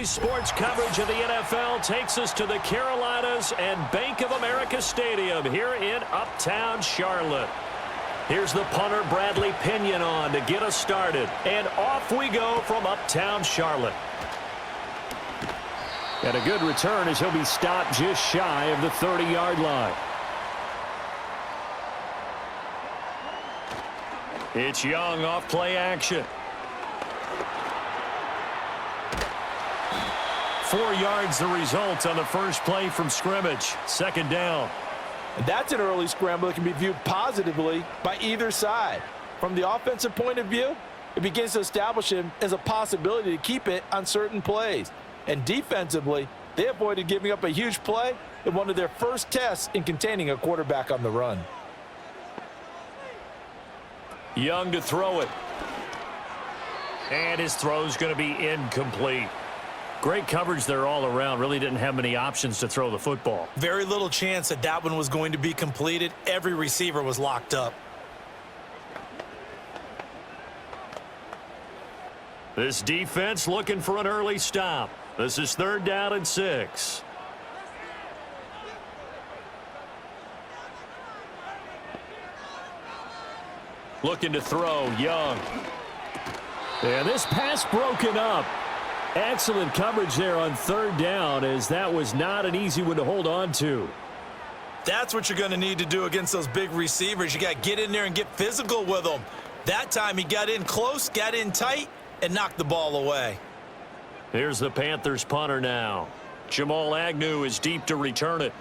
Today's sports coverage of the NFL takes us to the Carolinas and Bank of America Stadium here in Uptown Charlotte. Here's the punter, Bradley Pinion, on to get us started. And off we go from Uptown Charlotte. And a good return as he'll be stopped just shy of the 30-yard line. It's Young off play action. 4 yards the result on the first play from scrimmage. Second down. And that's an early scramble that can be viewed positively by either side. From the offensive point of view, it begins to establish him as a possibility to keep it on certain plays. And defensively, they avoided giving up a huge play in one of their first tests in containing a quarterback on the run. Young to throw it. And his throw's going to be incomplete. Great coverage there all around. Really didn't have many options to throw the football. Very little chance that that one was going to be completed. Every receiver was locked up. This defense looking for an early stop. This is 3rd down and 6. Looking to throw, Young. And this pass broken up. Excellent coverage there on 3rd down, as that was not an easy one to hold on to. That's what you're going to need to do against those big receivers. You got to get in there and get physical with them. That time he got in close, got in tight, and knocked the ball away. Here's the Panthers punter now. Jamal Agnew is deep to return it.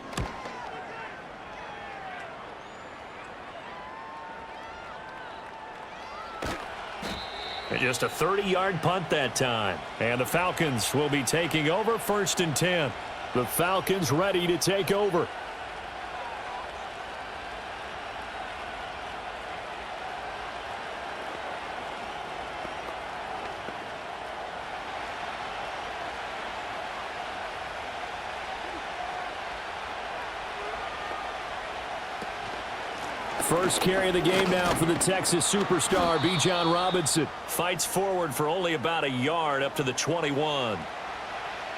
And just a 30-yard punt that time. And the Falcons will be taking over 1st and 10. The Falcons ready to take over. First carry of the game now for the Texas superstar, Bijan Robinson. Fights forward for only about a yard up to the 21.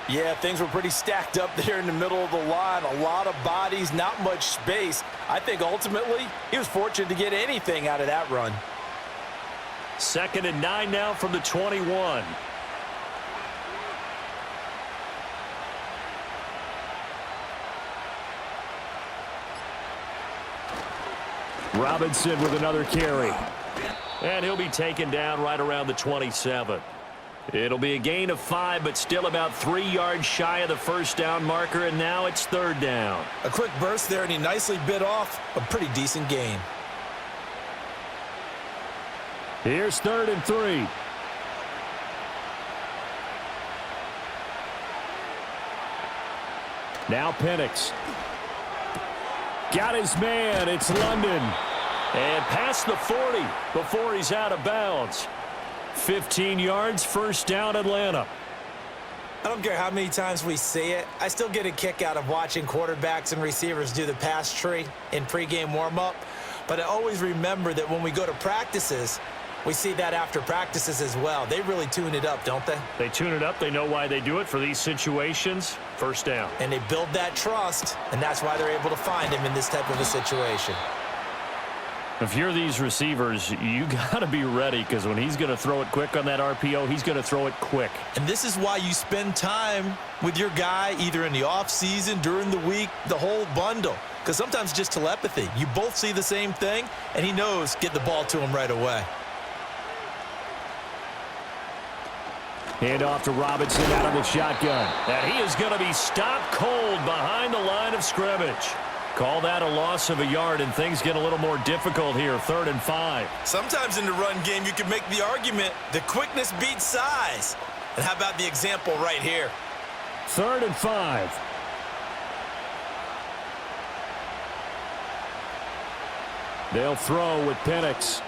Yeah, things were pretty stacked up there in the middle of the line. A lot of bodies, not much space. I think ultimately he was fortunate to get anything out of that run. 2nd and 9 now from the 21. Robinson with another carry. And he'll be taken down right around the 27. It'll be a gain of 5, but still about 3 yards shy of the first down marker, and now it's 3rd down. A quick burst there, and he nicely bit off a pretty decent gain. Here's 3rd and 3. Now Penix. Got his man. It's London. And past the 40 before he's out of bounds. 15 yards, 1st down, Atlanta. I don't care how many times we see it. I still get a kick out of watching quarterbacks and receivers do the pass tree in pregame warm-up. But I always remember that when we go to practices, we see that after practices as well. They really tune it up, don't they? They tune it up. They know why they do it for these situations. 1st down. And they build that trust, and that's why they're able to find him in this type of a situation. If you're these receivers, you got to be ready, because when he's going to throw it quick on that RPO, he's going to throw it quick. And this is why you spend time with your guy either in the offseason, during the week, the whole bundle. Because sometimes just telepathy. You both see the same thing, and he knows get the ball to him right away. Hand off to Robinson out of the shotgun. And he is going to be stopped cold behind the line of scrimmage. Call that a loss of a yard, and things get a little more difficult here. 3rd and 5. Sometimes in the run game, you can make the argument that quickness beats size. And how about the example right here? 3rd and 5. They'll throw with Penix.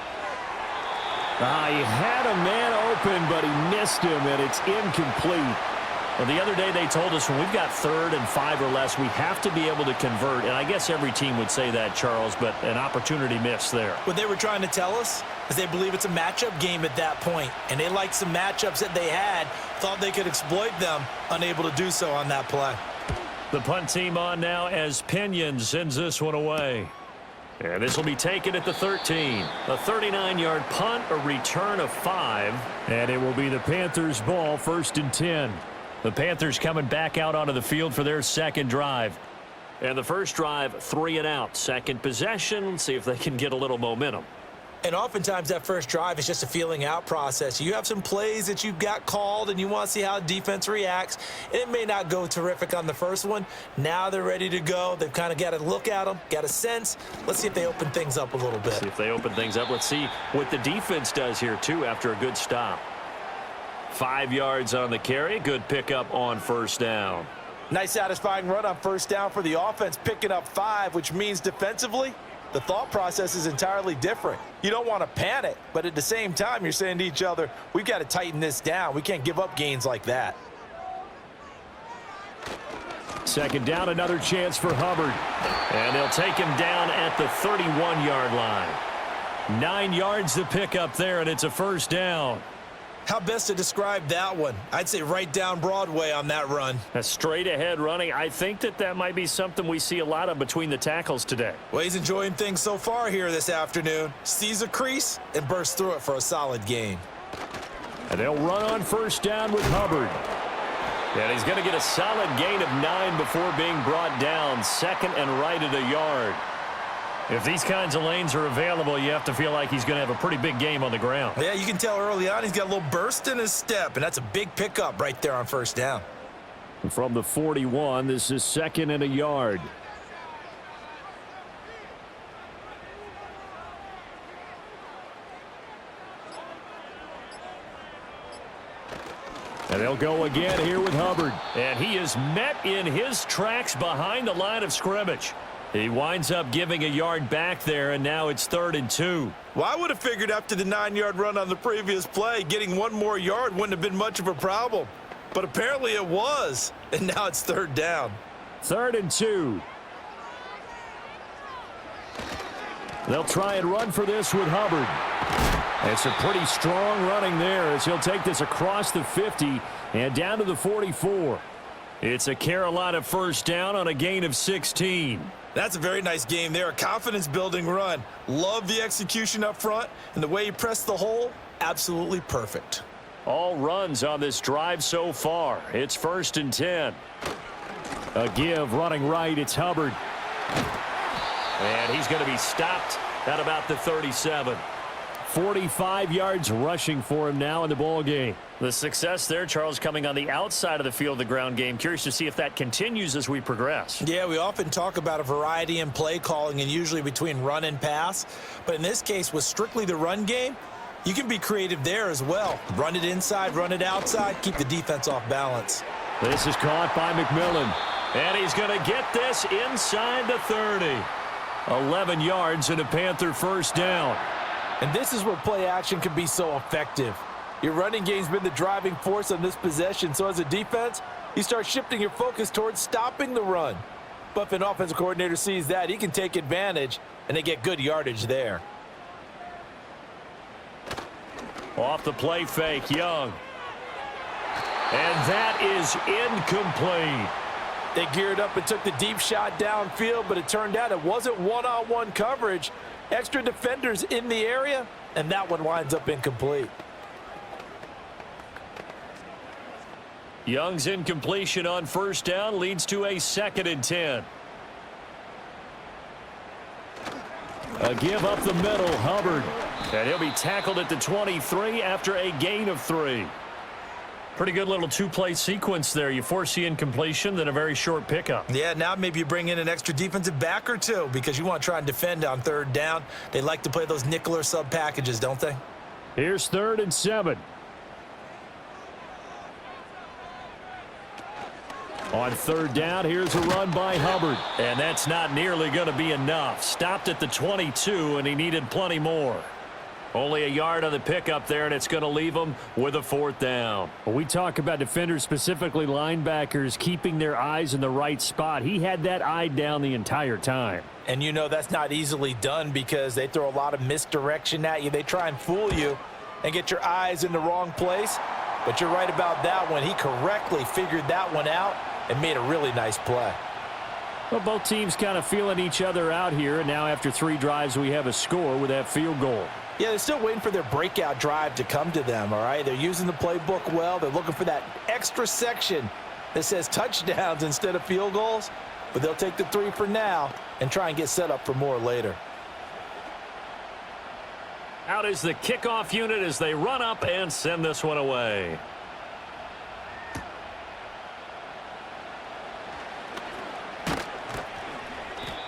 He had a man open, but he missed him, and it's incomplete. Well, the other day they told us when we've got 3rd and 5 or less, we have to be able to convert. And I guess every team would say that, Charles, but an opportunity missed there. What they were trying to tell us, Because they believe it's a matchup game at that point, and they like some matchups that they had, thought they could exploit them, unable to do so on that play. The punt team on now as Pinion sends this one away. And this will be taken at the 13. A 39-yard punt, a return of 5. And it will be the Panthers' ball, 1st and 10. The Panthers coming back out onto the field for their second drive. And the first drive, 3 and out. Second possession, see if they can get a little momentum. And oftentimes that first drive is just a feeling out process. You have some plays that you've got called and you want to see how defense reacts. And it may not go terrific on the first one. Now they're ready to go. They've kind of got to look at them, got a sense. Let's see if they open things up a little bit. See if they open things up. Let's see what the defense does here, too, after a good stop. 5 yards on the carry. Good pickup on first down. Nice satisfying run on first down for the offense, picking up 5, which means defensively, the thought process is entirely different. You don't want to panic, but at the same time, you're saying to each other, we've got to tighten this down. We can't give up gains like that. Second down, another chance for Hubbard. And they'll take him down at the 31-yard line. 9 yards to pick up there, and it's a first down. How best to describe that one? I'd say right down Broadway on that run. A straight-ahead running. I think that might be something we see a lot of between the tackles today. Well, he's enjoying things so far here this afternoon. Sees a crease and bursts through it for a solid gain. And they'll run on first down with Hubbard. And he's going to get a solid gain of 9 before being brought down. Second and right at a yard. If these kinds of lanes are available, you have to feel like he's going to have a pretty big game on the ground. Yeah, you can tell early on he's got a little burst in his step, and that's a big pickup right there on first down. From the 41, this is second and a yard. And they'll go again here with Hubbard. And he is met in his tracks behind the line of scrimmage. He winds up giving a yard back there, and now it's 3rd and 2. Well, I would have figured after the 9-yard run on the previous play, getting 1 more yard wouldn't have been much of a problem. But apparently it was, and now it's 3rd down. 3rd and 2. They'll try and run for this with Hubbard. It's a pretty strong running there as he'll take this across the 50 and down to the 44. It's a Carolina first down on a gain of 16. That's a very nice game there. A confidence-building run. Love the execution up front, and the way he pressed the hole, absolutely perfect. All runs on this drive so far. It's 1st and 10. A give running right. It's Hubbard. And he's going to be stopped at about the 37. 45 yards rushing for him now in the ball game. The success there, Charles, coming on the outside of the field of the ground game. Curious to see if that continues as we progress. Yeah, we often talk about a variety in play calling and usually between run and pass. But in this case, with strictly the run game, you can be creative there as well. Run it inside, run it outside, keep the defense off balance. This is caught by McMillan. And he's going to get this inside the 30. 11 yards and a Panther first down. And this is where play action can be so effective. Your running game's been the driving force on this possession, so as a defense, you start shifting your focus towards stopping the run. But if an offensive coordinator sees that, he can take advantage, and they get good yardage there. Off the play fake, Young. And that is incomplete. They geared up and took the deep shot downfield, but it turned out it wasn't one-on-one coverage. Extra defenders in the area, and that one winds up incomplete. Young's incompletion on first down leads to a 2nd and 10. A give up the middle, Hubbard. And he'll be tackled at the 23 after a gain of 3. Pretty good little 2-play sequence there. You force the incompletion, then a very short pickup. Yeah, now maybe you bring in an extra defensive back or two because you want to try and defend on 3rd down. They like to play those nickel or sub packages, don't they? Here's 3rd and 7. On 3rd down, here's a run by Hubbard. And that's not nearly going to be enough. Stopped at the 22, and he needed plenty more. Only a yard on the pickup there, and it's going to leave them with a 4th down. Well, we talk about defenders, specifically linebackers, keeping their eyes in the right spot. He had that eye down the entire time. And you know that's not easily done because they throw a lot of misdirection at you. They try and fool you and get your eyes in the wrong place. But you're right about that one. He correctly figured that one out and made a really nice play. Well, both teams kind of feeling each other out here. And now after 3 drives, we have a score with that field goal. Yeah, they're still waiting for their breakout drive to come to them, all right? They're using the playbook well. They're looking for that extra section that says touchdowns instead of field goals. But they'll take the 3 for now and try and get set up for more later. Out is the kickoff unit as they run up and send this one away.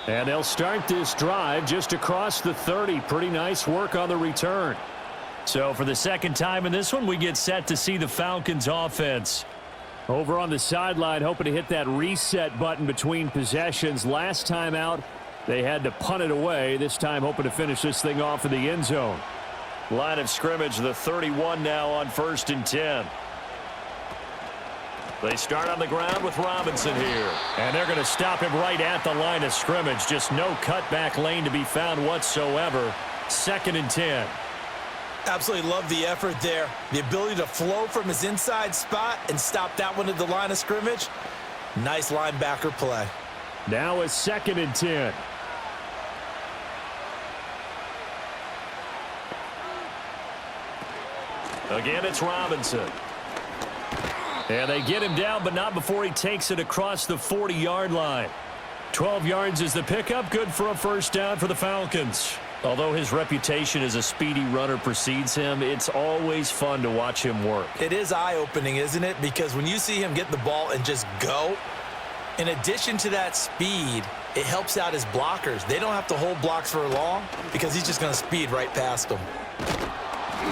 And they'll start this drive just across the 30. Pretty nice work on the return. So for the second time in this one, we get set to see the Falcons offense. Over on the sideline, hoping to hit that reset button between possessions. Last time out, they had to punt it away. This time hoping to finish this thing off in the end zone. Line of scrimmage, the 31 now on 1st and 10. They start on the ground with Robinson here. And they're going to stop him right at the line of scrimmage. Just no cutback lane to be found whatsoever. 2nd and 10. Absolutely love the effort there. The ability to flow from his inside spot and stop that one at the line of scrimmage. Nice linebacker play. Now a 2nd and 10. Again, it's Robinson. And they get him down, but not before he takes it across the 40-yard line. 12 yards is the pickup. Good for a 1st down for the Falcons. Although his reputation as a speedy runner precedes him, it's always fun to watch him work. It is eye-opening, isn't it? Because when you see him get the ball and just go, in addition to that speed, it helps out his blockers. They don't have to hold blocks for long because he's just going to speed right past them.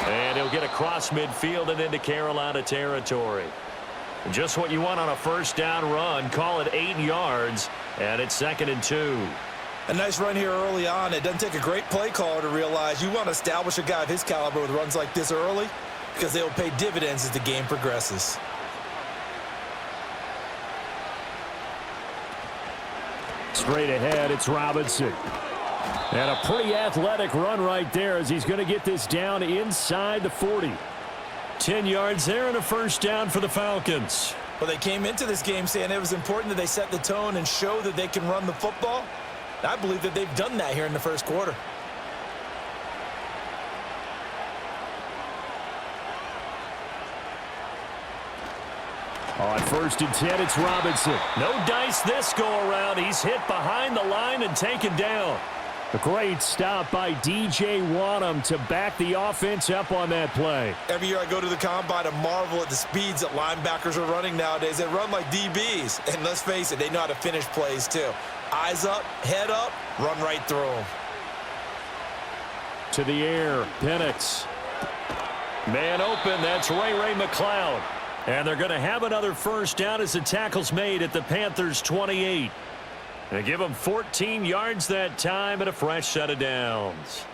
And he'll get across midfield and into Carolina territory. Just what you want on a 1st down run. Call it 8 yards, and it's 2nd and 2. A nice run here early on. It doesn't take a great play caller to realize you want to establish a guy of his caliber with runs like this early because they will pay dividends as the game progresses. Straight ahead, it's Robinson. And a pretty athletic run right there as he's going to get this down inside the 40. 10 yards there and a 1st down for the Falcons. Well, they came into this game saying it was important that they set the tone and show that they can run the football. I believe that they've done that here in the 1st quarter. On 1st and 10, it's Robinson. No dice this go-around. He's hit behind the line and taken down. A great stop by D.J. Wanham to back the offense up on that play. Every year I go to the combine and marvel at the speeds that linebackers are running nowadays. They run like DBs. And let's face it, they know how to finish plays too. Eyes up, head up, run right through them. To the air, Penix. Man open, that's Ray McCloud. And they're going to have another 1st down as the tackle's made at the Panthers' 28. They give them 14 yards that time and a fresh set of downs.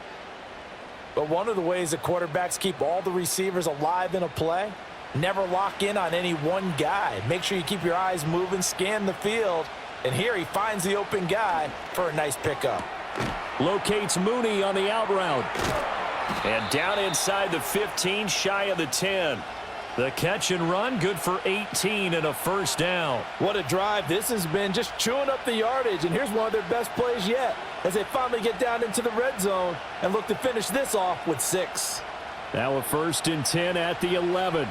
But one of the ways that quarterbacks keep all the receivers alive in a play, never lock in on any one guy. Make sure you keep your eyes moving, scan the field. And here he finds the open guy for a nice pickup. Locates Mooney on the out route. And down inside the 15, shy of the 10. The catch and run, good for 18 and a 1st down. What a drive this has been, just chewing up the yardage. And here's one of their best plays yet as they finally get down into the red zone and look to finish this off with 6. Now a 1st and 10 at the 11.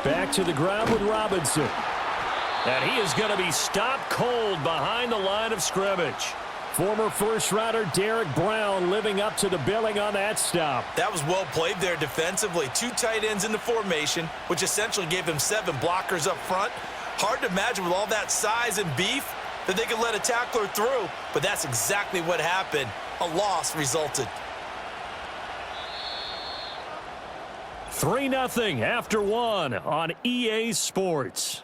Back to the ground with Robinson. And he is going to be stopped cold behind the line of scrimmage. Former 1st-rounder Derek Brown living up to the billing on that stop. That was well played there defensively. 2 tight ends in the formation, which essentially gave him 7 blockers up front. Hard to imagine with all that size and beef that they could let a tackler through, but that's exactly what happened. A loss resulted. 3-0 after 1 on EA Sports.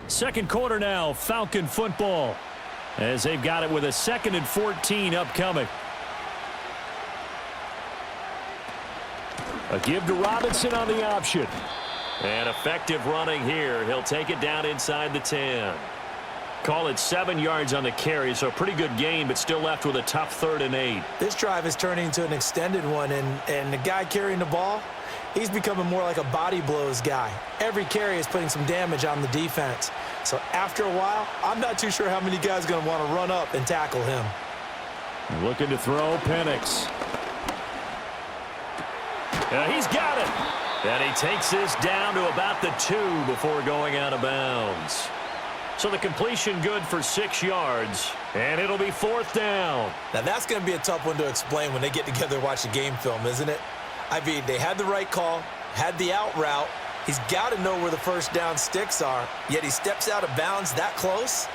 Second quarter now, Falcon football, as they've got it with a 2nd and 14 upcoming. A give to Robinson on the option. And effective running here. He'll take it down inside the 10. Call it 7 yards on the carry, so a pretty good gain, but still left with a tough 3rd and 8. This drive is turning into an extended one, and the guy carrying the ball, he's becoming more like a body blows guy. Every carry is putting some damage on the defense. So after a while, I'm not too sure how many guys are going to want to run up and tackle him. Looking to throw, Penix. He's got it. And he takes this down to about the 2 before going out of bounds. So the completion good for 6 yards, and it'll be 4th down. Now that's going to be a tough one to explain when they get together and watch the game film, isn't it? I mean, they had the right call, had the out route. He's got to know where the first down sticks are, yet he steps out of bounds that close.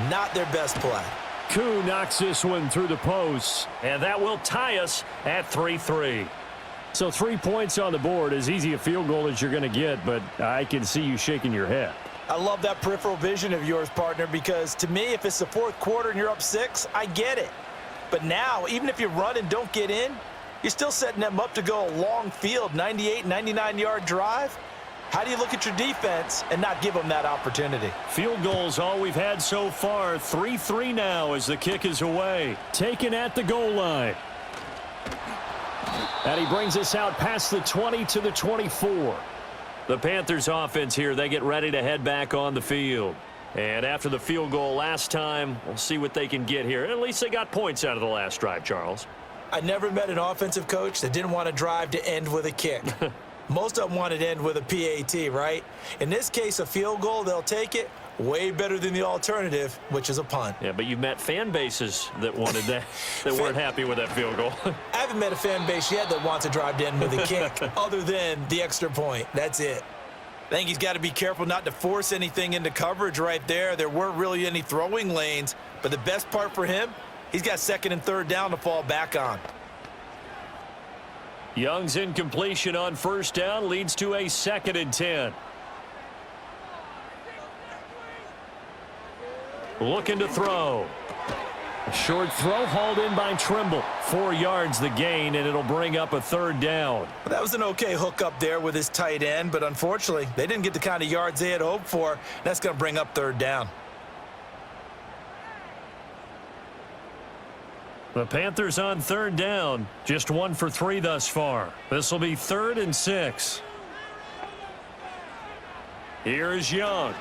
Not their best play. Koo knocks this one through the post. And that will tie us at 3-3. So 3 points on the board, as easy a field goal as you're going to get, but I can see you shaking your head. I love that peripheral vision of yours, partner, because to me, if it's the 4th quarter and you're up 6, I get it. But now, even if you run and don't get in, you're still setting them up to go a long field, 98, 99-yard drive. How do you look at your defense and not give them that opportunity? Field goals all we've had so far. 3-3 now as the kick is away. Taken at the goal line. And he brings us out past the 20 to the 24. The Panthers offense here, they get ready to head back on the field. And after the field goal last time, we'll see what they can get here. At least they got points out of the last drive, Charles. I never met an offensive coach that didn't want to drive to end with a kick. Most of them wanted to end with a PAT, right? In this case, a field goal, they'll take it. Way better than the alternative, which is a punt. Yeah, but you've met fan bases that wanted that, that weren't happy with that field goal. I haven't met a fan base yet that wants to drive to end with a kick other than the extra point. That's it. I think he's got to be careful not to force anything into coverage right there. There weren't really any throwing lanes, but the best part for him, he's got 2nd and 3rd down to fall back on. Young's incompletion on 1st down leads to a 2nd and 10. Looking to throw. A short throw hauled in by Trimble. 4 yards the gain, and it'll bring up a 3rd down. Well, that was an okay hook up there with his tight end, but unfortunately, they didn't get the kind of yards they had hoped for. That's going to bring up 3rd down. The Panthers on 3rd down. Just 1 for 3 thus far. This will be 3rd and 6. Here is Young.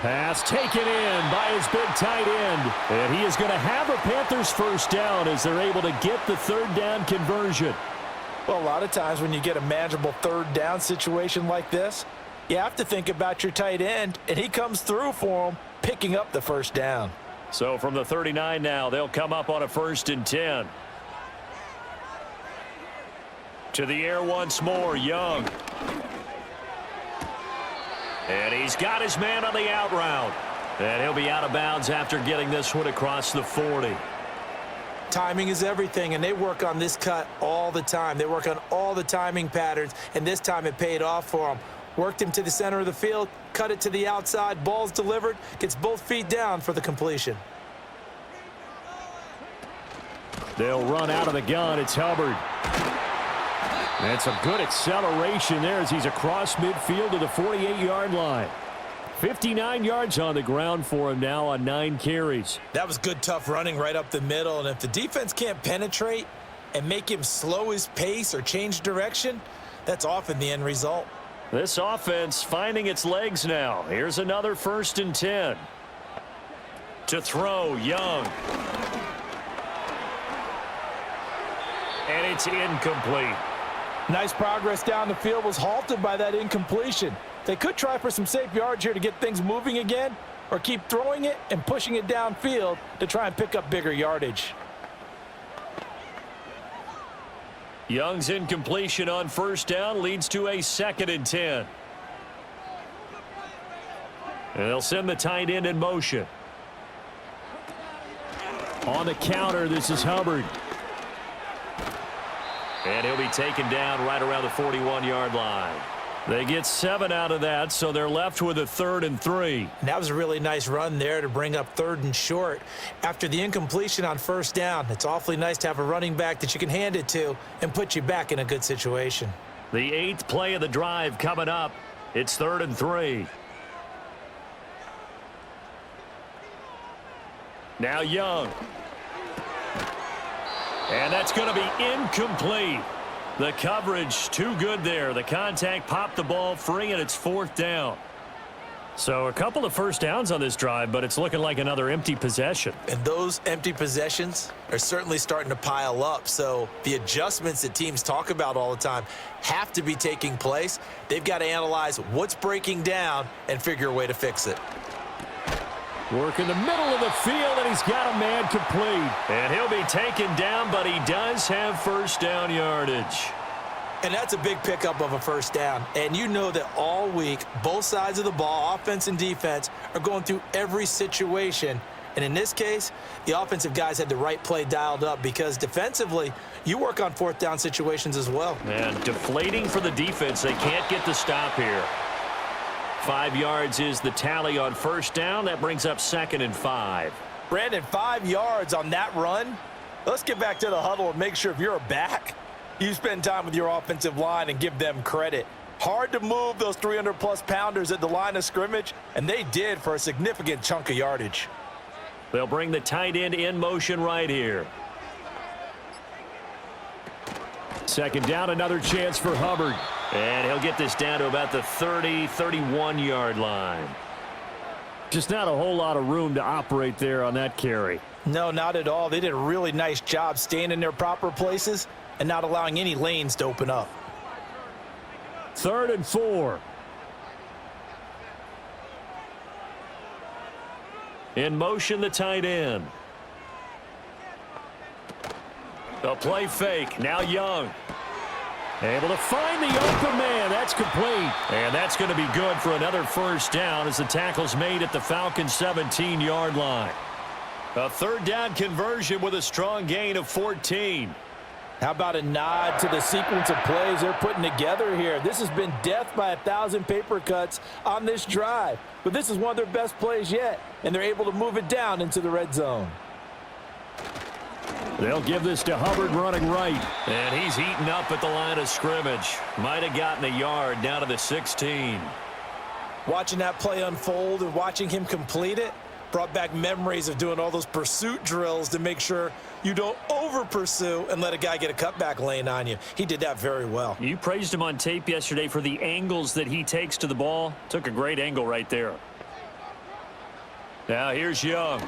Pass taken in by his big tight end. And he is going to have a Panthers 1st down as they're able to get the 3rd down conversion. Well, a lot of times when you get a manageable 3rd down situation like this, you have to think about your tight end, and he comes through for him, picking up the 1st down. So from the 39 now, they'll come up on a 1st and 10. To the air once more, Young. And he's got his man on the out route. And he'll be out of bounds after getting this one across the 40. Timing is everything, and they work on this cut all the time. They work on all the timing patterns, and this time it paid off for them. Worked him to the center of the field, cut it to the outside, ball's delivered, gets both feet down for the completion. They'll run out of the gun. It's Hubbard. And some good acceleration there as he's across midfield to the 48-yard line. 59 yards on the ground for him now on 9 carries. That was good, tough running right up the middle, and if the defense can't penetrate and make him slow his pace or change direction, that's often the end result. This offense finding its legs now. Here's another 1st and 10. To throw, Young. And it's incomplete. Nice progress down the field was halted by that incompletion. They could try for some safe yards here to get things moving again, or keep throwing it and pushing it downfield to try and pick up bigger yardage. Young's incompletion on 1st down leads to a 2nd and 10. And they'll send the tight end in motion. On the counter, this is Hubbard. And he'll be taken down right around the 41-yard line. They get 7 out of that, so they're left with a 3rd and 3. And that was a really nice run there to bring up 3rd and short. After the incompletion on 1st down, it's awfully nice to have a running back that you can hand it to and put you back in a good situation. The 8th play of the drive coming up. It's 3rd and 3. Now Young. And that's going to be incomplete. The coverage too good there. The contact popped the ball free, and it's 4th down. So a couple of first downs on this drive, but it's looking like another empty possession. And those empty possessions are certainly starting to pile up. So the adjustments that teams talk about all the time have to be taking place. They've got to analyze what's breaking down and figure a way to fix it. Work in the middle of the field, and he's got a man complete. And he'll be taken down, but he does have first down yardage. And that's a big pickup of a first down. And you know that all week, both sides of the ball, offense and defense, are going through every situation. And in this case, the offensive guys had the right play dialed up because defensively, you work on 4th down situations as well. And deflating for the defense. They can't get the stop here. 5 yards is the tally on first down. That brings up 2nd and 5. Brandon, 5 yards on that run. Let's get back to the huddle and make sure if you're a back, you spend time with your offensive line and give them credit. Hard to move those 300-plus pounders at the line of scrimmage, and they did for a significant chunk of yardage. They'll bring the tight end in motion right here. 2nd down, another chance for Hubbard. And he'll get this down to about the 30, 31-yard line. Just not a whole lot of room to operate there on that carry. No, not at all. They did a really nice job staying in their proper places and not allowing any lanes to open up. 3rd and 4. In motion, the tight end. The play fake. Now Young. Able to find the open man. That's complete. And that's going to be good for another first down as the tackle's made at the Falcons' 17-yard line. A 3rd down conversion with a strong gain of 14. How about a nod to the sequence of plays they're putting together here? This has been death by 1,000 paper cuts on this drive. But this is one of their best plays yet, and they're able to move it down into the red zone. They'll give this to Hubbard running right. And he's eaten up at the line of scrimmage. Might have gotten a yard down to the 16. Watching that play unfold and watching him complete it brought back memories of doing all those pursuit drills to make sure you don't over-pursue and let a guy get a cutback lane on you. He did that very well. You praised him on tape yesterday for the angles that he takes to the ball. Took a great angle right there. Now here's Young.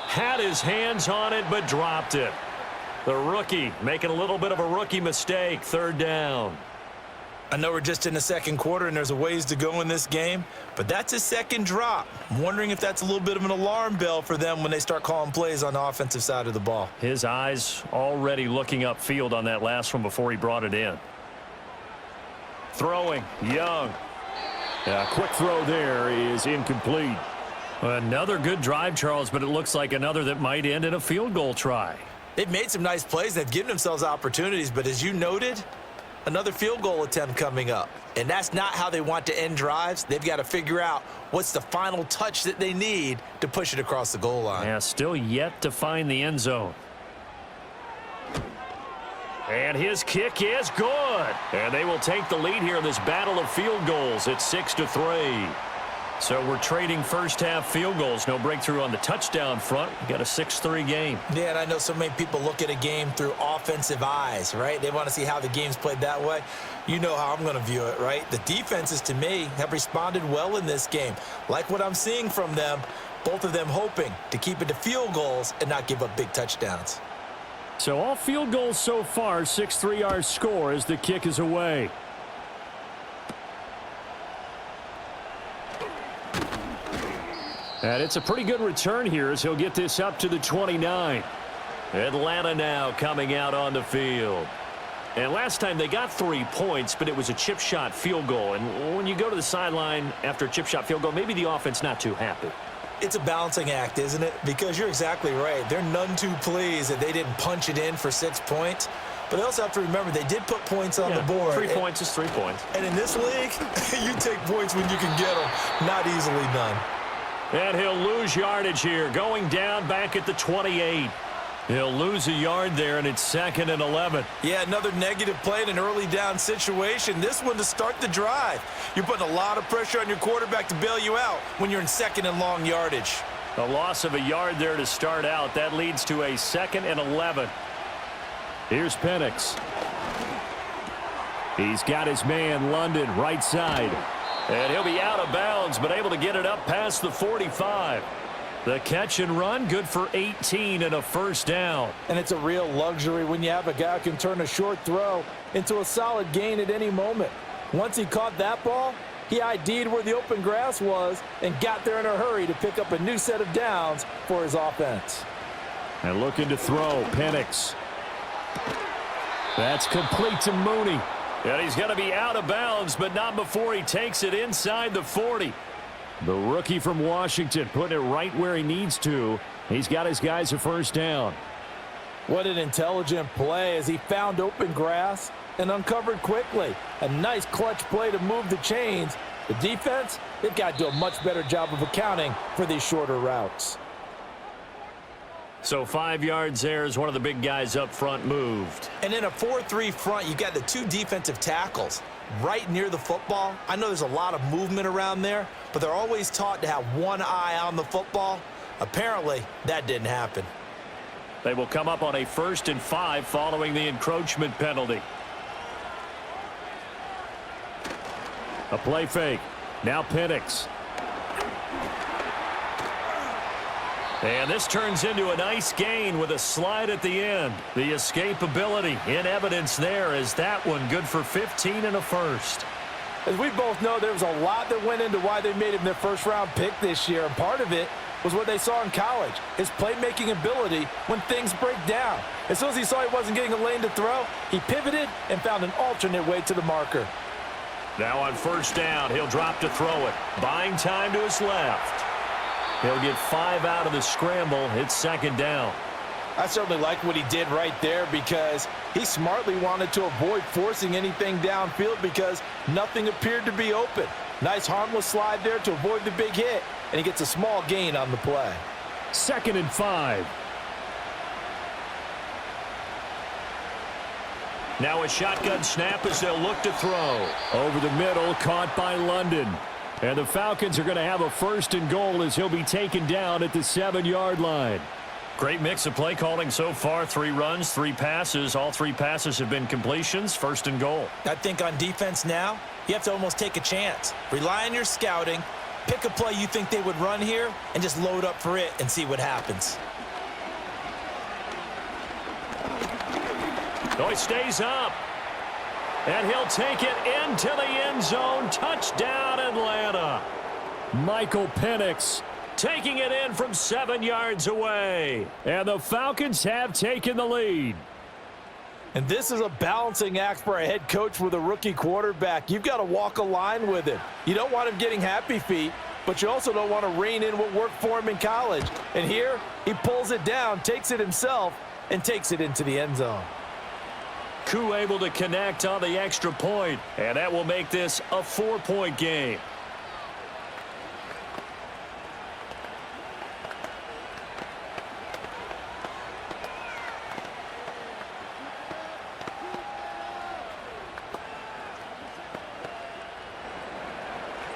Had his hands on it, but dropped it. The rookie making a little bit of a rookie mistake. 3rd down. I know we're just in the 2nd quarter and there's a ways to go in this game, but that's his 2nd drop. I'm wondering if that's a little bit of an alarm bell for them when they start calling plays on the offensive side of the ball. His eyes already looking upfield on that last one before he brought it in. Throwing, Young. A quick throw there is incomplete. Another good drive, Charles, but it looks like another that might end in a field goal try. They've made some nice plays. They've given themselves opportunities, but as you noted, another field goal attempt coming up. And that's not how they want to end drives. They've got to figure out what's the final touch that they need to push it across the goal line. Yeah, still yet to find the end zone. And his kick is good. And they will take the lead here in this battle of field goals. It's 6-3. So we're trading first-half field goals. No breakthrough on the touchdown front. We got a 6-3 game. Yeah, and I know so many people look at a game through offensive eyes, right? They want to see how the game's played that way. You know how I'm going to view it, right? The defenses, to me, have responded well in this game. Like what I'm seeing from them, both of them hoping to keep it to field goals and not give up big touchdowns. So all field goals so far, 6-3 our score as the kick is away. And it's a pretty good return here as he'll get this up to the 29. Atlanta now coming out on the field. And last time they got 3 points, but it was a chip shot field goal. And when you go to the sideline after a chip shot field goal, maybe the offense not too happy. It's a balancing act, isn't it? Because you're exactly right. They're none too pleased that they didn't punch it in for 6 points. But they also have to remember they did put points on the board. 3 points is 3 points. And in this league, you take points when you can get them. Not easily done. And he'll lose yardage here, going down back at the 28. He'll lose a yard there, and it's 2nd and 11. Yeah, another negative play in an early down situation. This one to start the drive. You're putting a lot of pressure on your quarterback to bail you out when you're in 2nd and long yardage. A loss of a yard there to start out. That leads to a 2nd and 11. Here's Penix. He's got his man, London, right side. And he'll be out of bounds, but able to get it up past the 45. The catch and run, good for 18 and a first down. And it's a real luxury when you have a guy who can turn a short throw into a solid gain at any moment. Once he caught that ball, he ID'd where the open grass was and got there in a hurry to pick up a new set of downs for his offense. And looking to throw, Penix. That's complete to Mooney. And he's going to be out of bounds, but not before he takes it inside the 40. The rookie from Washington putting it right where he needs to. He's got his guys a first down. What an intelligent play as he found open grass and uncovered quickly. A nice clutch play to move the chains. The defense, they've got to do a much better job of accounting for these shorter routes. So 5 yards there as one of the big guys up front moved. And in a 4-3 front, you've got the 2 defensive tackles right near the football. I know there's a lot of movement around there, but they're always taught to have one eye on the football. Apparently, that didn't happen. They will come up on a 1st and 5 following the encroachment penalty. A play fake. Now Penix. And this turns into a nice gain with a slide at the end. The escapability in evidence there as that one good for 15 and a first. As we both know, there was a lot that went into why they made him their first-round pick this year. And part of it was what they saw in college, his playmaking ability when things break down. As soon as he saw he wasn't getting a lane to throw, he pivoted and found an alternate way to the marker. Now on first down, he'll drop to throw it. Buying time to his left. He'll get 5 out of the scramble. It's 2nd down. I certainly like what he did right there because he smartly wanted to avoid forcing anything downfield because nothing appeared to be open. Nice harmless slide there to avoid the big hit, and he gets a small gain on the play. 2nd and 5. Now a shotgun snap as they'll look to throw. Over the middle, caught by London. And the Falcons are going to have a 1st and goal as he'll be taken down at the 7-yard line. Great mix of play calling so far. 3 runs, 3 passes. All 3 passes have been completions. 1st and goal. I think on defense now, you have to almost take a chance. Rely on your scouting. Pick a play you think they would run here and just load up for it and see what happens. Oh, he stays up. And he'll take it into the end zone. Touchdown, Atlanta. Michael Penix taking it in from 7 yards away. And the Falcons have taken the lead. And this is a balancing act for a head coach with a rookie quarterback. You've got to walk a line with him. You don't want him getting happy feet, but you also don't want to rein in what worked for him in college. And here, he pulls it down, takes it himself, and takes it into the end zone. Koo able to connect on the extra point, and that will make this a 4-point game.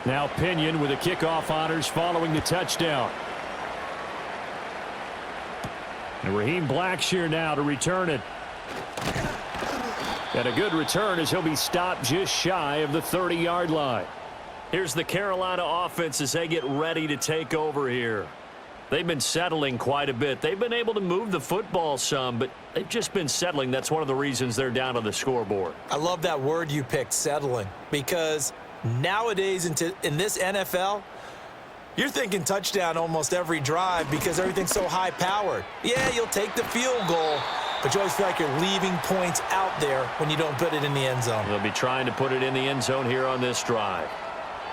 Now Pinion with the kickoff honors following the touchdown. And Raheem Blackshear now to return it. And a good return as he'll be stopped just shy of the 30-yard line. Here's the Carolina offense as they get ready to take over here. They've been settling quite a bit. They've been able to move the football some, but they've just been settling. That's one of the reasons they're down on the scoreboard. I love that word you picked, settling, because nowadays in this NFL, you're thinking touchdown almost every drive because everything's so high-powered. Yeah, you'll take the field goal, but you always feel like you're leaving points out there when you don't put it in the end zone. They'll be trying to put it in the end zone here on this drive.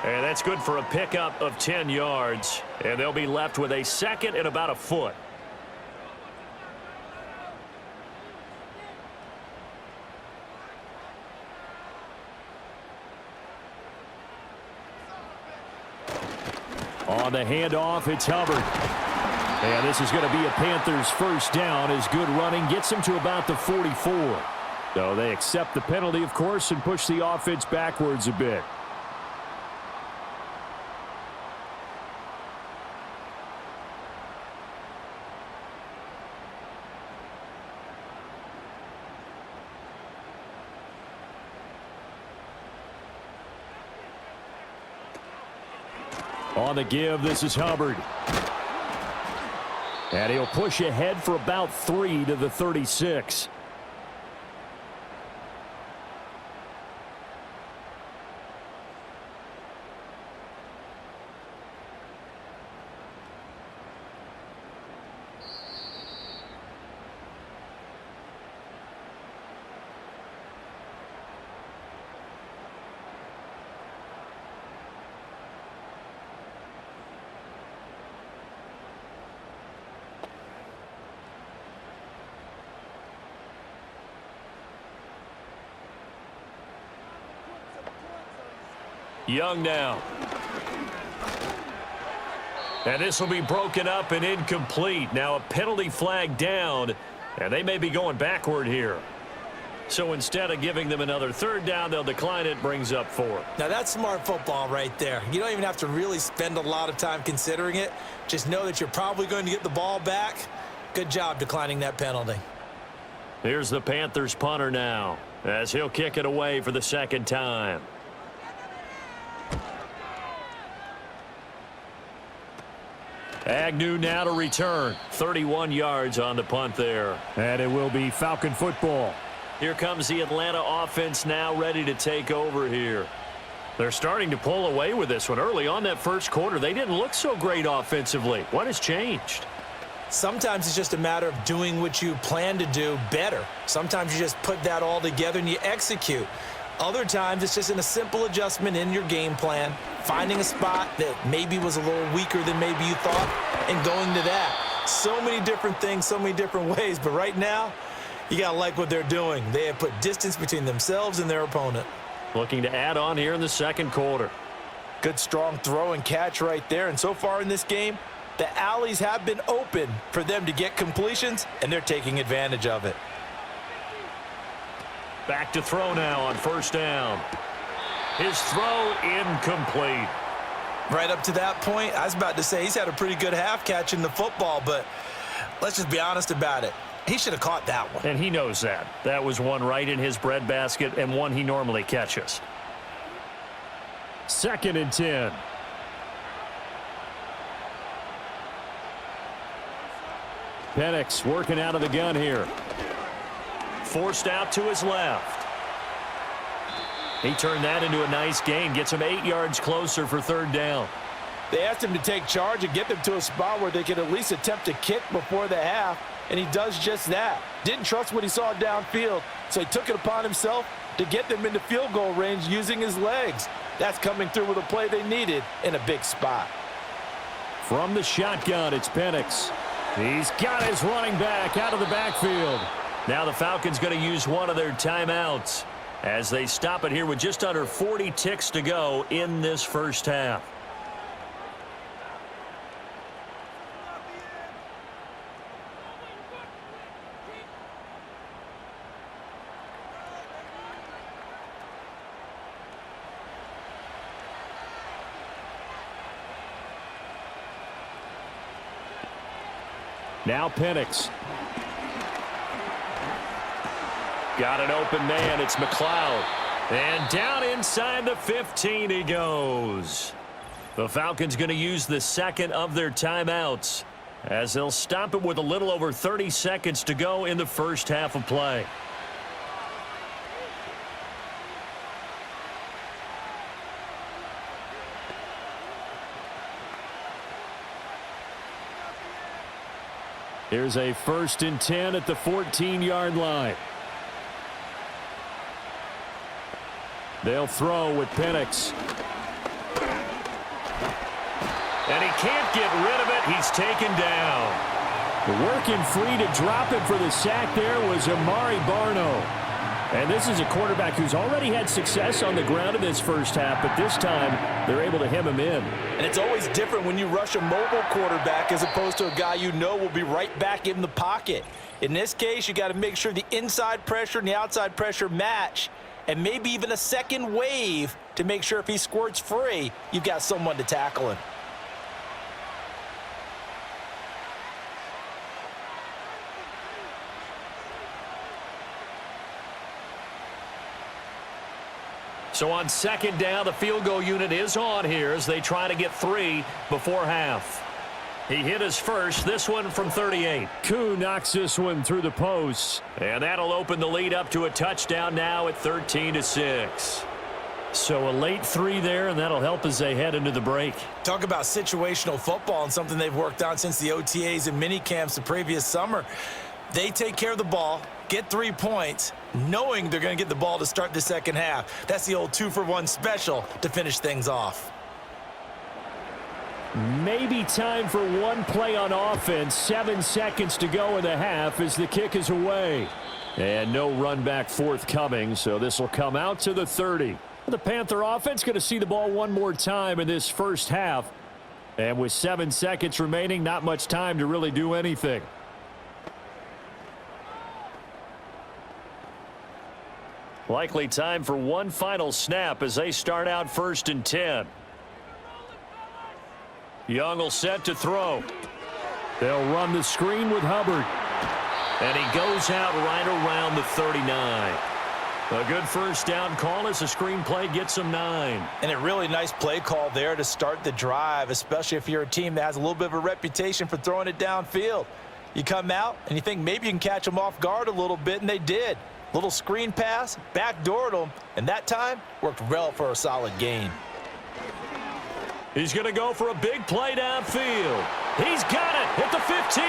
And that's good for a pickup of 10 yards. And they'll be left with a 2nd and about a foot. On the handoff, it's Hubbard. And this is going to be a Panthers first down as good running gets him to about the 44. So they accept the penalty, of course, and push the offense backwards a bit. On the give, this is Hubbard. And he'll push ahead for about 3 to the 36. Young now. And this will be broken up and incomplete. Now a penalty flag down, and they may be going backward here. So instead of giving them another third down, they'll decline it, brings up 4. Now that's smart football right there. You don't even have to really spend a lot of time considering it. Just know that you're probably going to get the ball back. Good job declining that penalty. Here's the Panthers punter now, as he'll kick it away for the second time. Agnew now to return. 31 yards on the punt there. And it will be Falcon football. Here comes the Atlanta offense now ready to take over here. They're starting to pull away with this one. Early on that first quarter, they didn't look so great offensively. What has changed? Sometimes it's just a matter of doing what you plan to do better. Sometimes you just put that all together and you execute. Other times it's just in a simple adjustment in your game plan, finding a spot that maybe was a little weaker than maybe you thought, and going to that. So many different things, so many different ways, but right now, you got to like what they're doing. They have put distance between themselves and their opponent. Looking to add on here in the second quarter. Good strong throw and catch right there, and so far in this game, the alleys have been open for them to get completions, and they're taking advantage of it. Back to throw now on first down. His throw incomplete. Right up to that point, I was about to say he's had a pretty good half catching the football, but let's just be honest about it. He should have caught that one. And he knows that. That was one right in his breadbasket and one he normally catches. 2nd and 10. Penix working out of the gun here. Forced out to his left. He turned that into a nice gain. Gets him 8 yards closer for third down. They asked him to take charge and get them to a spot where they could at least attempt to kick before the half, and he does just that. Didn't trust what he saw downfield, so he took it upon himself to get them into field goal range using his legs. That's coming through with a play they needed in a big spot. From the shotgun, it's Penix. He's got his running back out of the backfield. Now the Falcons going to use one of their timeouts as they stop it here with just under 40 ticks to go in this first half. Now Penix. Got an open man. It's McLeod. And down inside the 15 he goes. The Falcons going to use the second of their timeouts as they'll stop it with a little over 30 seconds to go in the first half of play. Here's a 1st and 10 at the 14-yard line. They'll throw with Penix. And he can't get rid of it. He's taken down. Working free to drop it for the sack there was Amari Barno. And this is a quarterback who's already had success on the ground in this first half, but this time they're able to hem him in. And it's always different when you rush a mobile quarterback as opposed to a guy you know will be right back in the pocket. In this case, you got to make sure the inside pressure and the outside pressure match, and maybe even a second wave to make sure if he squirts free, you've got someone to tackle him. So on second down, the field goal unit is on here as they try to get 3 before half. He hit his first, this one from 38. Koo knocks this one through the posts. And that'll open the lead up to a touchdown now at 13-6. So a late 3 there, and that'll help as they head into the break. Talk about situational football and something they've worked on since the OTAs and mini camps the previous summer. They take care of the ball, get 3 points, knowing they're going to get the ball to start the second half. That's the old 2-for-1 special to finish things off. Maybe time for one play on offense. 7 seconds to go in the half as the kick is away. And no run back forthcoming, so this will come out to the 30. The Panther offense going to see the ball one more time in this first half. And with 7 seconds remaining, not much time to really do anything. Likely time for one final snap as they start out 1st and 10. Young will set to throw. They'll run the screen with Hubbard. And he goes out right around the 39. A good first down call as the screen play gets him 9. And a really nice play call there to start the drive, especially if you're a team that has a little bit of a reputation for throwing it downfield. You come out and you think maybe you can catch them off guard a little bit, and they did. Little screen pass, backdoored them, and that time worked well for a solid gain. He's going to go for a big play downfield. He's got it at the 15.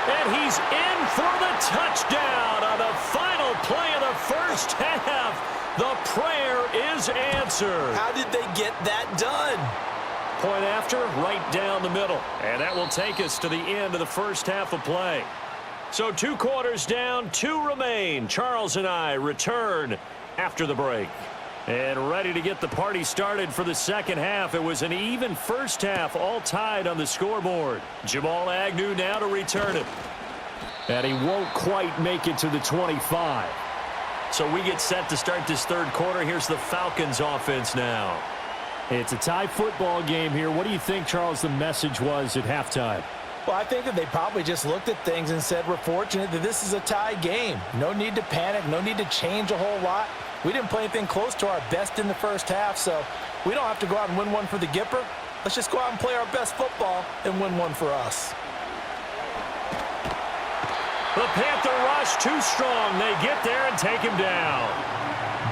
And he's in for the touchdown on the final play of the first half. The prayer is answered. How did they get that done? Point after, right down the middle. And that will take us to the end of the first half of play. So 2 quarters down, 2 remain. Charles and I return after the break. And ready to get the party started for the second half. It was an even first half, all tied on the scoreboard. Jamal Agnew now to return it. And he won't quite make it to the 25. So we get set to start this third quarter. Here's the Falcons offense now. It's a tie football game here. What do you think, Charles, the message was at halftime? Well, I think that they probably just looked at things and said, we're fortunate that this is a tie game. No need to panic, no need to change a whole lot. We didn't play anything close to our best in the first half, so we don't have to go out and win one for the Gipper. Let's just go out and play our best football and win one for us. The Panther rush too strong. They get there and take him down.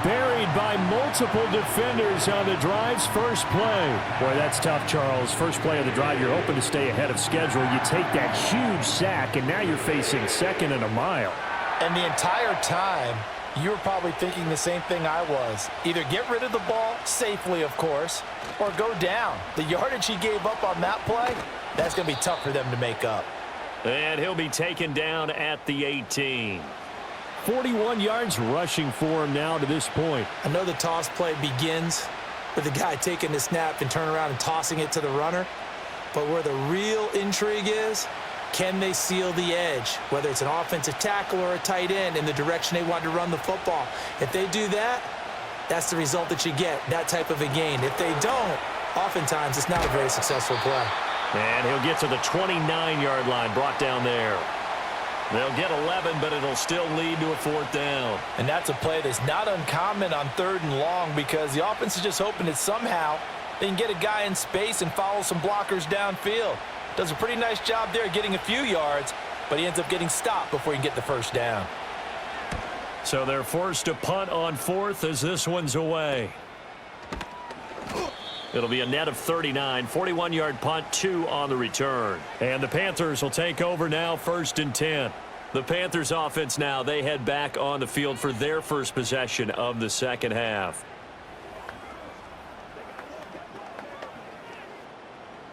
Buried by multiple defenders on the drive's first play. Boy, that's tough, Charles. First play of the drive, you're hoping to stay ahead of schedule. You take that huge sack, and now you're facing 2nd and a mile. And the entire time, you were probably thinking the same thing I was. Either get rid of the ball, safely of course, or go down. The yardage he gave up on that play, that's going to be tough for them to make up. And he'll be taken down at the 18. 41 yards rushing for him now to this point. I know the toss play begins with the guy taking the snap and turning around and tossing it to the runner. But where the real intrigue is, can they seal the edge, whether it's an offensive tackle or a tight end, in the direction they want to run the football? If they do that, that's the result that you get, that type of a gain. If they don't, oftentimes it's not a very successful play. And he'll get to the 29-yard line, brought down there. They'll get 11, but it'll still lead to a 4th down. And that's a play that's not uncommon on 3rd and long, because the offense is just hoping that somehow they can get a guy in space and follow some blockers downfield. Does a pretty nice job there getting a few yards, but he ends up getting stopped before he can get the first down. So they're forced to punt on 4th as this one's away. It'll be a net of 39, 41-yard punt, 2 on the return. And the Panthers will take over now, 1st and 10. The Panthers offense now, they head back on the field for their first possession of the second half.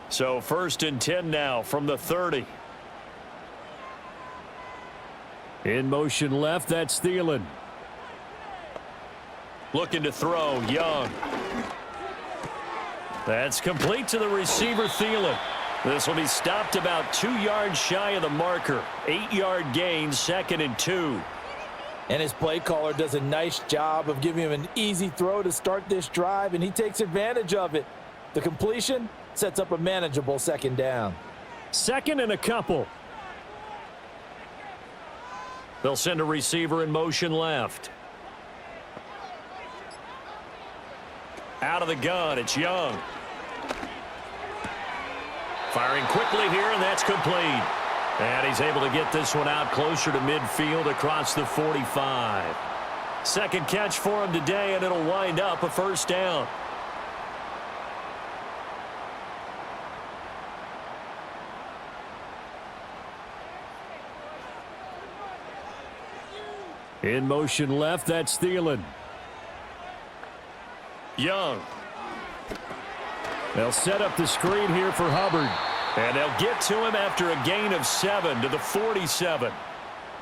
So 1st and 10 now from the 30. In motion left, that's Thielen. Looking to throw, Young. That's complete to the receiver, Thielen. This will be stopped about 2 yards shy of the marker. 8-yard gain, 2nd and 2. And his play caller does a nice job of giving him an easy throw to start this drive, and he takes advantage of it. The completion sets up a manageable 2nd down. 2nd and a couple. They'll send a receiver in motion left. Out of the gun, it's Young. Firing quickly here, and that's complete. And he's able to get this one out closer to midfield across the 45. 2nd catch for him today, and it'll wind up a 1st down. In motion left, that's Thielen. Young. They'll set up the screen here for Hubbard. And they'll get to him after a gain of 7 to the 47.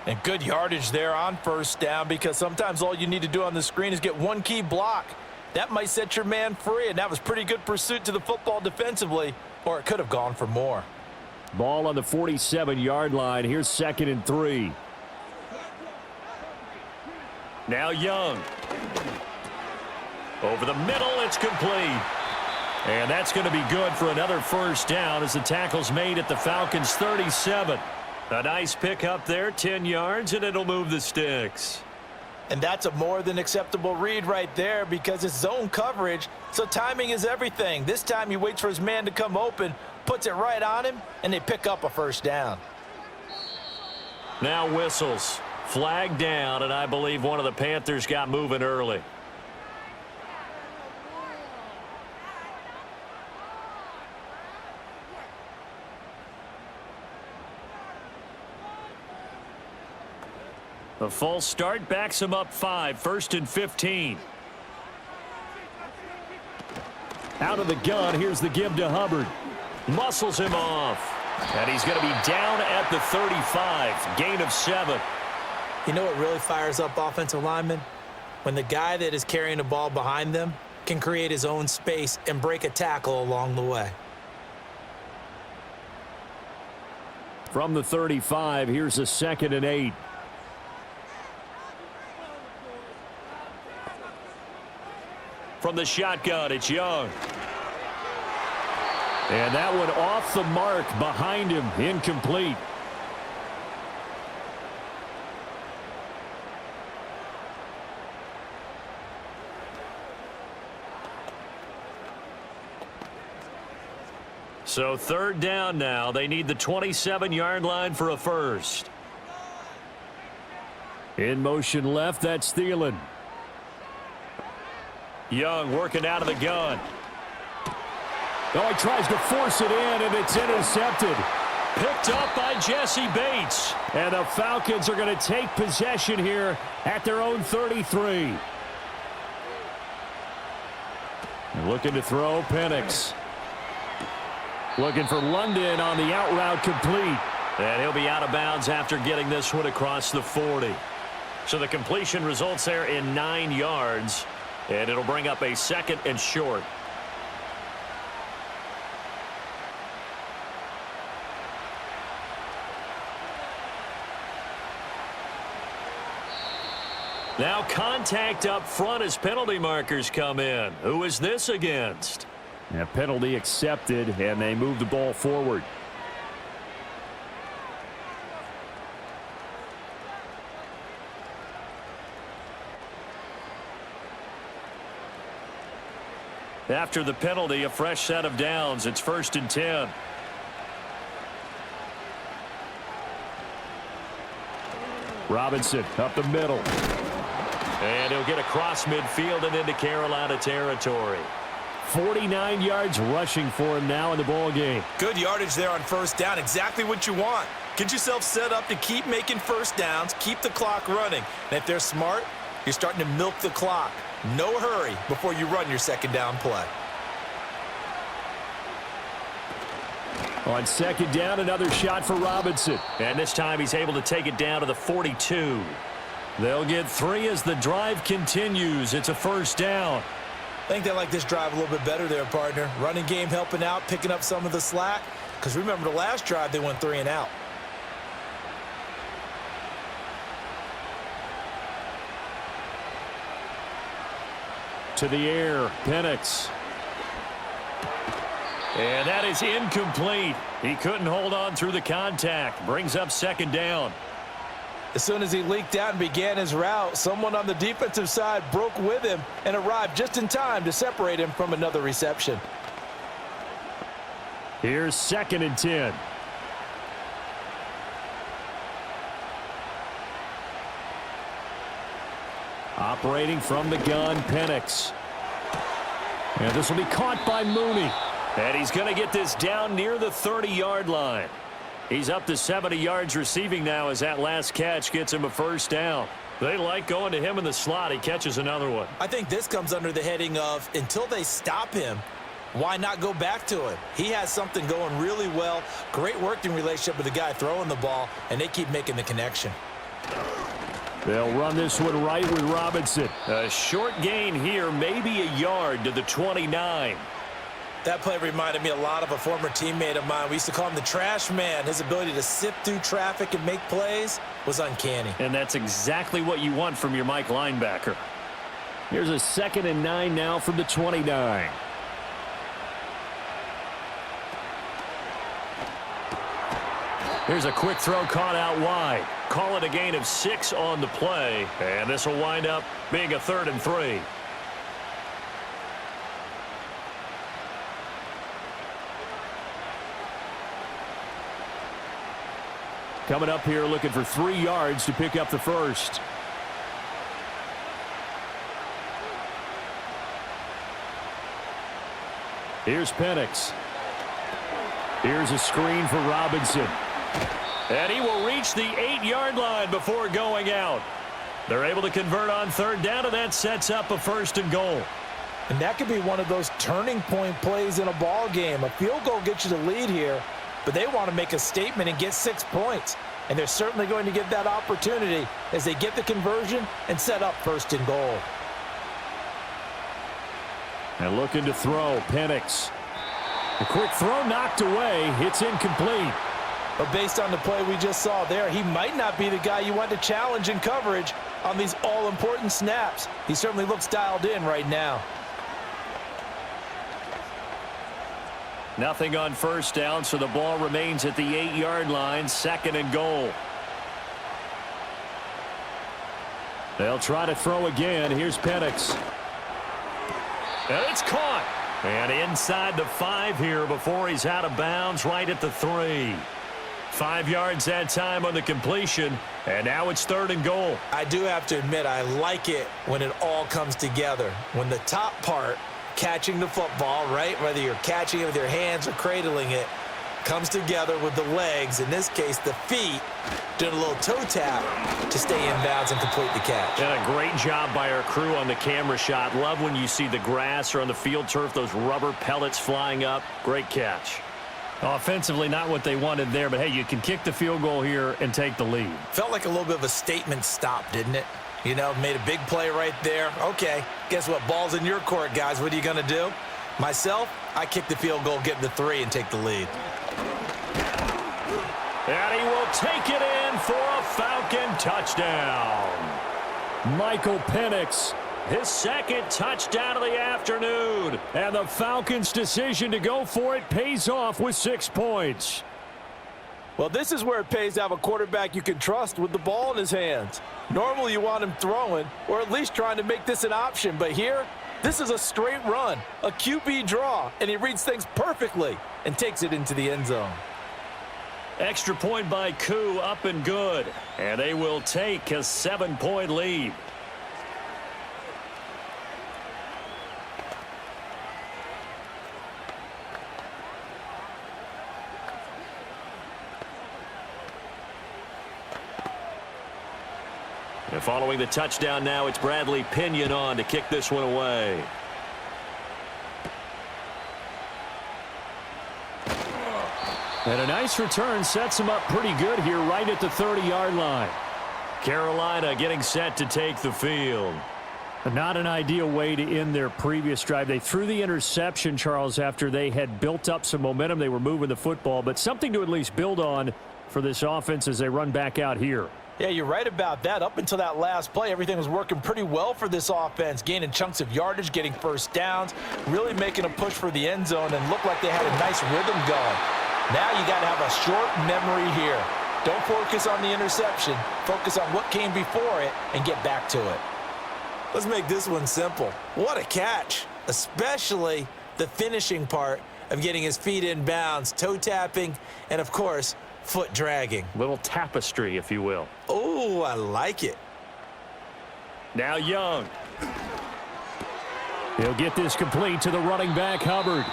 And good yardage there on 1st down, because sometimes all you need to do on the screen is get one key block. That might set your man free, and that was pretty good pursuit to the football defensively, or it could have gone for more. Ball on the 47-yard line. Here's 2nd and 3. Now Young. Over the middle, it's complete. And that's going to be good for another 1st down as the tackle's made at the Falcons' 37. A nice pickup there, 10 yards, and it'll move the sticks. And that's a more than acceptable read right there, because it's zone coverage, so timing is everything. This time he waits for his man to come open, puts it right on him, and they pick up a 1st down. Now whistles. Flag down, and I believe one of the Panthers got moving early. The false start backs him up 5, 1st and 15. Out of the gun, here's the give to Hubbard. Muscles him off. And he's going to be down at the 35. Gain of 7. You know what really fires up offensive linemen? When the guy that is carrying the ball behind them can create his own space and break a tackle along the way. From the 35, here's a 2nd and 8. From the shotgun, it's Young. And that one off the mark behind him, incomplete. So 3rd down now. They need the 27-yard line for a 1st. In motion left, that's Thielen. Young working out of the gun. Oh, he tries to force it in, and it's intercepted. Picked up by Jesse Bates. And the Falcons are going to take possession here at their own 33. And looking to throw, Penix. Looking for London on the out route, complete. And he'll be out of bounds after getting this one across the 40. So the completion results there in 9 yards. And it'll bring up a 2nd and short. Now contact up front as penalty markers come in. Who is this against? A penalty accepted, and they move the ball forward. After the penalty, a fresh set of downs. It's 1st and 10. Robinson up the middle. And he'll get across midfield and into Carolina territory. 49 yards rushing for him now in the ball game. Good yardage there on 1st down. Exactly what you want. Get yourself set up to keep making 1st downs, keep the clock running. And if they're smart, you're starting to milk the clock. No hurry before you run your 2nd down play. On 2nd down, another shot for Robinson. And this time he's able to take it down to the 42. They'll get 3 as the drive continues. It's a first down. I think they like this drive a little bit better there, partner. Running game helping out, picking up some of the slack. Because remember the last drive, they went 3 and out. To the air, Penix. And that is incomplete. He couldn't hold on through the contact. Brings up second down. As soon as he leaked out and began his route, someone on the defensive side broke with him and arrived just in time to separate him from another reception. Here's 2nd and 10. Operating from the gun, Penix. And this will be caught by Mooney. And he's going to get this down near the 30-yard line. He's up to 70 yards receiving now as that last catch gets him a first down. They like going to him in the slot. He catches another one. I think this comes under the heading of until they stop him, why not go back to it? He has something going really well. Great working relationship with the guy throwing the ball, and they keep making the connection. They'll run this one right with Robinson. A short gain here, maybe a yard to the 29. That play reminded me a lot of a former teammate of mine. We used to call him the trash man. His ability to sift through traffic and make plays was uncanny. And that's exactly what you want from your Mike linebacker. Here's a 2nd and 9 now from the 29. Here's a quick throw caught out wide. Call it a gain of 6 on the play. And this will wind up being a 3rd and 3. Coming up here looking for 3 yards to pick up the first. Here's Penix. Here's a screen for Robinson. And he will reach the 8-yard line before going out. They're able to convert on 3rd down, and that sets up a 1st and goal. And that could be one of those turning point plays in a ball game. A field goal gets you the lead here, but they want to make a statement and get 6 points. And they're certainly going to get that opportunity as they get the conversion and set up 1st and goal. And looking to throw, Penix. A quick throw knocked away. It's incomplete. But based on the play we just saw there, he might not be the guy you want to challenge in coverage on these all-important snaps. He certainly looks dialed in right now. Nothing on 1st down, so the ball remains at the 8-yard line, 2nd and goal. They'll try to throw again. Here's Penix. And it's caught. And inside the 5 here before he's out of bounds, right at the 3. 5 yards that time on the completion, and now it's 3rd and goal. I do have to admit, I like it when it all comes together. When the top part, catching the football, right, whether you're catching it with your hands or cradling it, comes together with the legs, in this case the feet, doing a little toe tap to stay in bounds and complete the catch. And a great job by our crew on the camera shot. Love when you see the grass or on the field turf, those rubber pellets flying up. Great catch. Offensively, not what they wanted there, but hey, you can kick the field goal here and take the lead. Felt like a little bit of a statement stop, didn't it? You know, made a big play right there. Okay, guess what? Ball's in your court, guys. What are you going to do? Myself, I kick the field goal, get the 3, and take the lead. And he will take it in for a Falcon touchdown. Michael Penix. His 2nd touchdown of the afternoon. And the Falcons' decision to go for it pays off with 6 points. Well, this is where it pays to have a quarterback you can trust with the ball in his hands. Normally you want him throwing or at least trying to make this an option. But here, this is a straight run, a QB draw, and he reads things perfectly and takes it into the end zone. Extra point by Koo, up and good. And they will take a 7-point lead. And following the touchdown now, it's Bradley Pinion on to kick this one away. And a nice return sets him up pretty good here right at the 30-yard line. Carolina getting set to take the field. Not an ideal way to end their previous drive. They threw the interception, Charles, after they had built up some momentum. They were moving the football, but something to at least build on for this offense as they run back out here. Yeah, you're right about that. Up until that last play, everything was working pretty well for this offense, gaining chunks of yardage, getting first downs, really making a push for the end zone, and looked like they had a nice rhythm going. Now you got to have a short memory here. Don't focus on the interception. Focus on what came before it and get back to it. Let's make this one simple. What a catch, especially the finishing part of getting his feet in bounds, toe tapping, and, of course, foot dragging. Little tapestry, if you will. Oh, I like it. Now Young. He'll get this complete to the running back, Hubbard.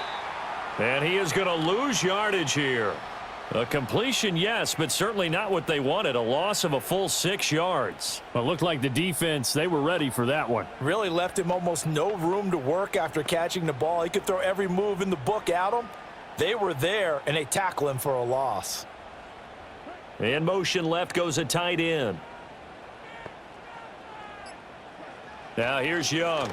And he is going to lose yardage here. A completion, yes, but certainly not what they wanted. A loss of a full 6 yards. Well, it looked like the defense, they were ready for that one. Really left him almost no room to work after catching the ball. He could throw every move in the book at him. They were there, and they tackle him for a loss. In motion left goes a tight end. Now here's Young.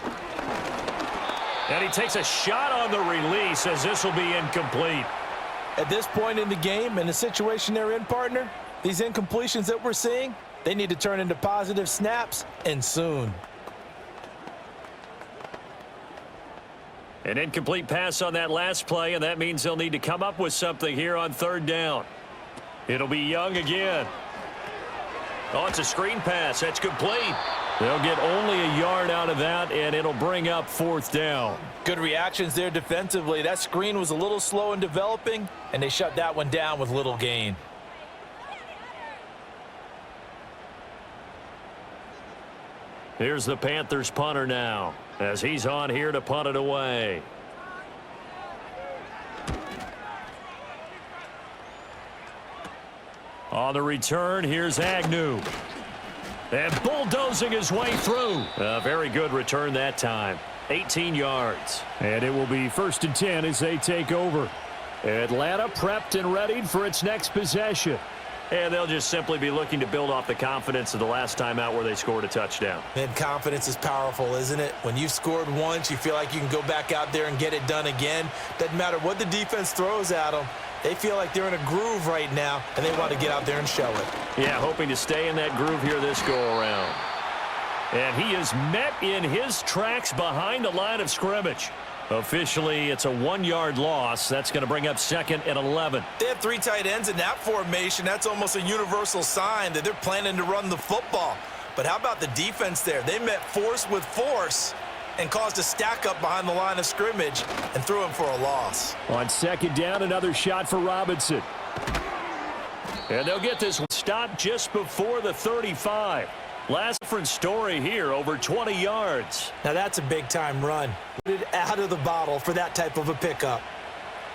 And he takes a shot on the release as this will be incomplete. At this point in the game, in the situation they're in, partner, these incompletions that we're seeing, they need to turn into positive snaps, and soon. An incomplete pass on that last play, and that means they'll need to come up with something here on 3rd down. It'll be Young again. Oh, it's a screen pass. That's complete. They'll get only a yard out of that, and it'll bring up 4th down. Good reactions there defensively. That screen was a little slow in developing, and they shut that one down with little gain. Here's the Panthers punter now, as he's on here to punt it away. On the return, here's Agnew. And bulldozing his way through. A very good return that time. 18 yards. And it will be 1st and 10 as they take over. Atlanta prepped and readied for its next possession. And they'll just simply be looking to build off the confidence of the last time out where they scored a touchdown. And confidence is powerful, isn't it? When you've scored once, you feel like you can go back out there and get it done again. Doesn't matter what the defense throws at them. They feel like they're in a groove right now, and they want to get out there and show it. Yeah, hoping to stay in that groove here this go-around. And he is met in his tracks behind the line of scrimmage. Officially, it's a 1-yard loss. That's going to bring up 2nd and 11. They have 3 tight ends in that formation. That's almost a universal sign that they're planning to run the football. But how about the defense there? They met force with force and caused a stack up behind the line of scrimmage and threw him for a loss. On 2nd down, another shot for Robinson. And they'll get this one stopped just before the 35. Last different story here, over 20 yards. Now that's a big-time run. Out of the bottle for that type of a pickup.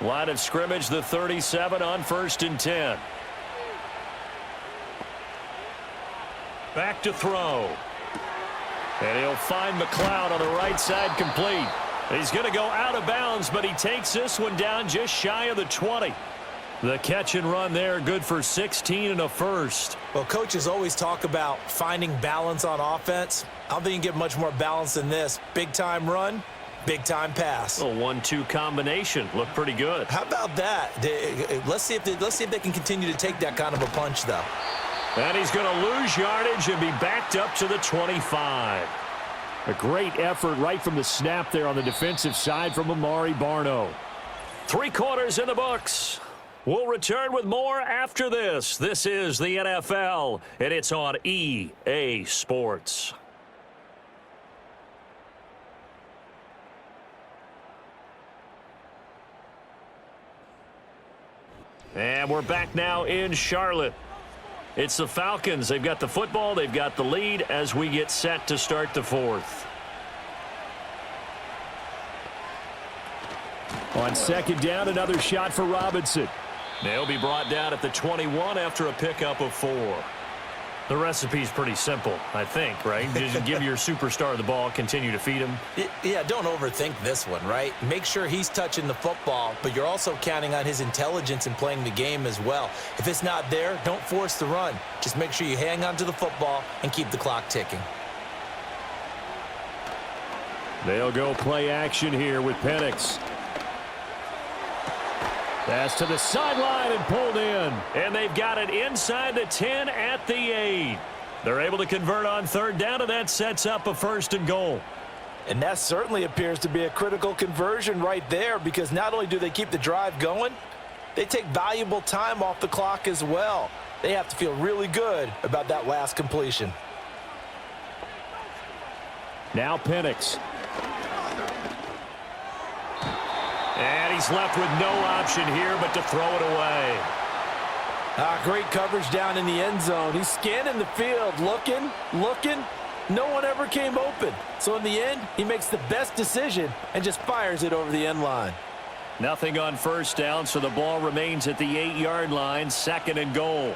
Line of scrimmage, the 37 on 1st and 10. Back to throw. And he'll find McLeod on the right side complete. He's going to go out of bounds, but he takes this one down just shy of the 20. The catch and run there, good for 16 and a first. Well, coaches always talk about finding balance on offense. I don't think you can get much more balance than this. Big-time run, big-time pass. A 1-2 combination. Looked pretty good. How about that? Let's see if they can continue to take that kind of a punch, though. And he's going to lose yardage and be backed up to the 25. A great effort right from the snap there on the defensive side from Amari Barno. 3 quarters in the books. We'll return with more after this. This is the NFL, and it's on EA Sports. And we're back now in Charlotte. It's the Falcons. They've got the football. They've got the lead as we get set to start the 4th. On 2nd down, another shot for Robinson. They'll be brought down at the 21 after a pickup of 4. The recipe's pretty simple, I think, right? Just give your superstar the ball, continue to feed him. Yeah, don't overthink this one, right? Make sure he's touching the football, but you're also counting on his intelligence in playing the game as well. If it's not there, don't force the run. Just make sure you hang on to the football and keep the clock ticking. They'll go play action here with Penix. Pass to the sideline and pulled in. And they've got it inside the 10 at the 8. They're able to convert on third down, and that sets up a 1st and goal. And that certainly appears to be a critical conversion right there, because not only do they keep the drive going, they take valuable time off the clock as well. They have to feel really good about that last completion. Now Penix. And he's left with no option here but to throw it away. Great coverage down in the end zone. He's scanning the field, looking. No one ever came open. So in the end, he makes the best decision and just fires it over the end line. Nothing on first down, so the ball remains at the 8-yard line, 2nd and goal.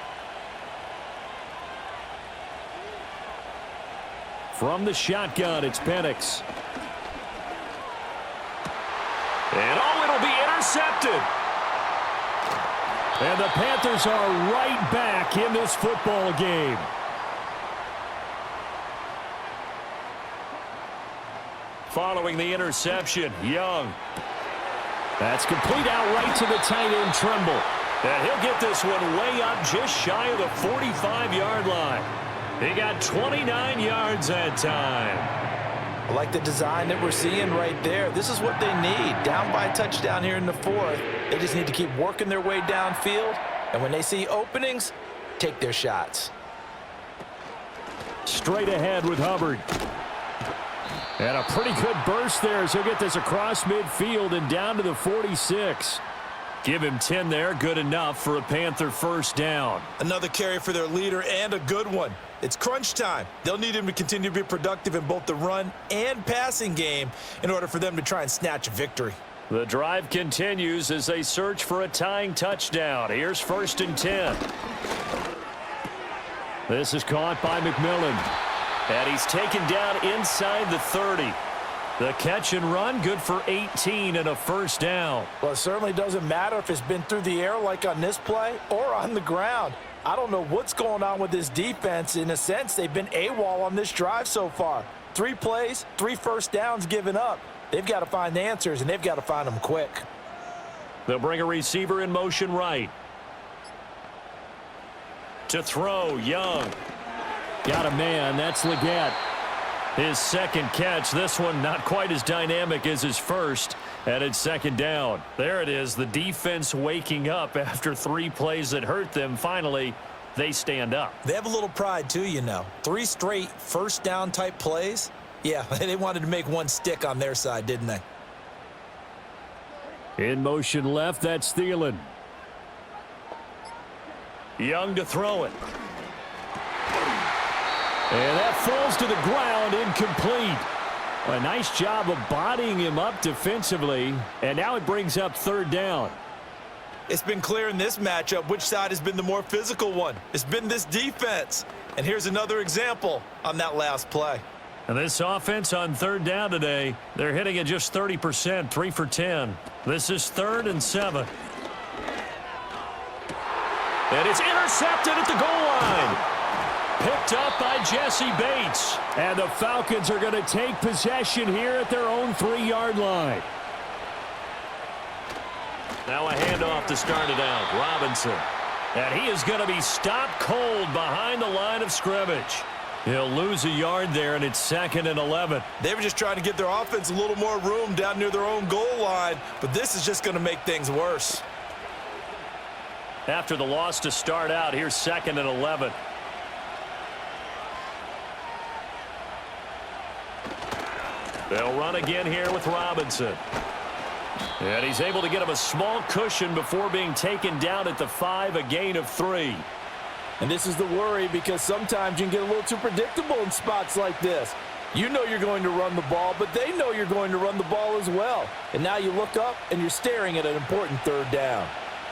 From the shotgun, it's Penix. And it'll be intercepted. And the Panthers are right back in this football game. Following the interception, Young. That's complete out right to the tight end, Tremble. And he'll get this one way up just shy of the 45-yard line. He got 29 yards that time. I like the design that we're seeing right there. This is what they need. Down by a touchdown here in the 4th. They just need to keep working their way downfield. And when they see openings, take their shots. Straight ahead with Hubbard. And a pretty good burst there as he'll get this across midfield and down to the 46. Give him 10 there. Good enough for a Panther 1st down. Another carry for their leader, and a good one. It's crunch time. They'll need him to continue to be productive in both the run and passing game in order for them to try and snatch a victory. The drive continues as they search for a tying touchdown. Here's 1st and 10. This is caught by McMillan. And he's taken down inside the 30. The catch and run, good for 18 and a 1st down. Well, it certainly doesn't matter if it's been through the air like on this play or on the ground. I don't know what's going on with this defense. In a sense, they've been AWOL on this drive so far. 3 plays, 3 first downs given up. They've got to find answers, and they've got to find them quick. They'll bring a receiver in motion right. To throw, Young. Got a man. That's Leggett. His 2nd catch. This one not quite as dynamic as his 1st. And it's 2nd down. There it is. The defense waking up after 3 plays that hurt them. Finally, they stand up. They have a little pride, too, you know. 3 straight first down type plays. Yeah, they wanted to make one stick on their side, didn't they? In motion left, that's Thielen. Young to throw it. And that falls to the ground, incomplete. A nice job of bodying him up defensively, and now it brings up 3rd down. It's been clear in this matchup which side has been the more physical one. It's been this defense. And here's another example on that last play. And this offense on 3rd down today, they're hitting at just 30%, 3 for 10. This is 3rd and 7. And it's intercepted at the goal line. Picked up by Jesse Bates. And the Falcons are going to take possession here at their own 3-yard line. Now a handoff to start it out. Robinson. And he is going to be stopped cold behind the line of scrimmage. He'll lose a yard there, and it's 2nd and 11. They were just trying to give their offense a little more room down near their own goal line, but this is just going to make things worse. After the loss to start out, here's 2nd and 11. They'll run again here with Robinson. And he's able to get him a small cushion before being taken down at the 5, a gain of 3. And this is the worry, because sometimes you can get a little too predictable in spots like this. You know you're going to run the ball, but they know you're going to run the ball as well. And now you look up and you're staring at an important 3rd down.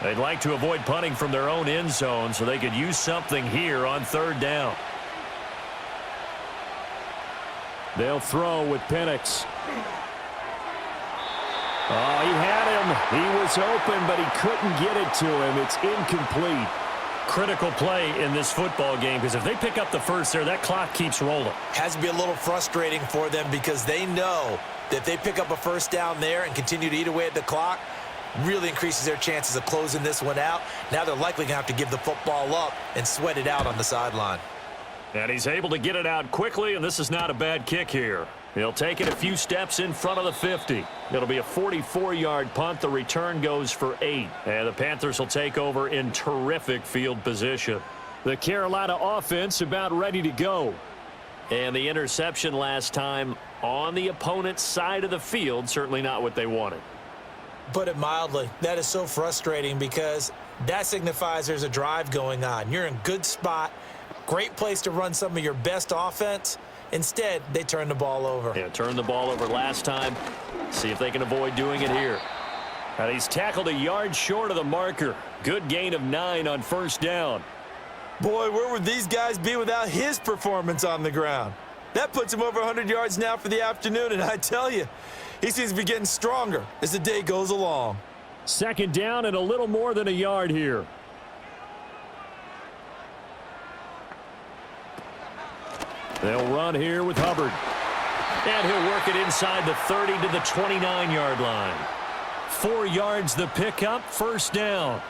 They'd like to avoid punting from their own end zone so they could use something here on third down. They'll throw with Penix. Oh, he had him. He was open, but he couldn't get it to him. It's incomplete. Critical play in this football game because if they pick up the first there, that clock keeps rolling. Has to be a little frustrating for them because they know that if they pick up a first down there and continue to eat away at the clock, really increases their chances of closing this one out. Now they're likely going to have to give the football up and sweat it out on the sideline. And he's able to get it out quickly, and this is not a bad kick here. He'll take it a few steps in front of the 50. It'll be a 44-yard punt. The return goes for 8. And the Panthers will take over in terrific field position. The Carolina offense about ready to go. And the interception last time on the opponent's side of the field, certainly not what they wanted. Put it mildly, that is so frustrating because that signifies there's a drive going on. You're in good spot, great place to run some of your best offense. Instead, they turn the ball over. Yeah, turned the ball over last time. See if they can avoid doing it here. And he's tackled a yard short of the marker. Good gain of 9 on first down. Boy, where would these guys be without his performance on the ground? That puts him over 100 yards now for the afternoon, and I tell you, he seems to be getting stronger as the day goes along. Second down and a little more than a yard here. They'll run here with Hubbard. And he'll work it inside the 30 to the 29-yard line. 4 yards the pickup, first down.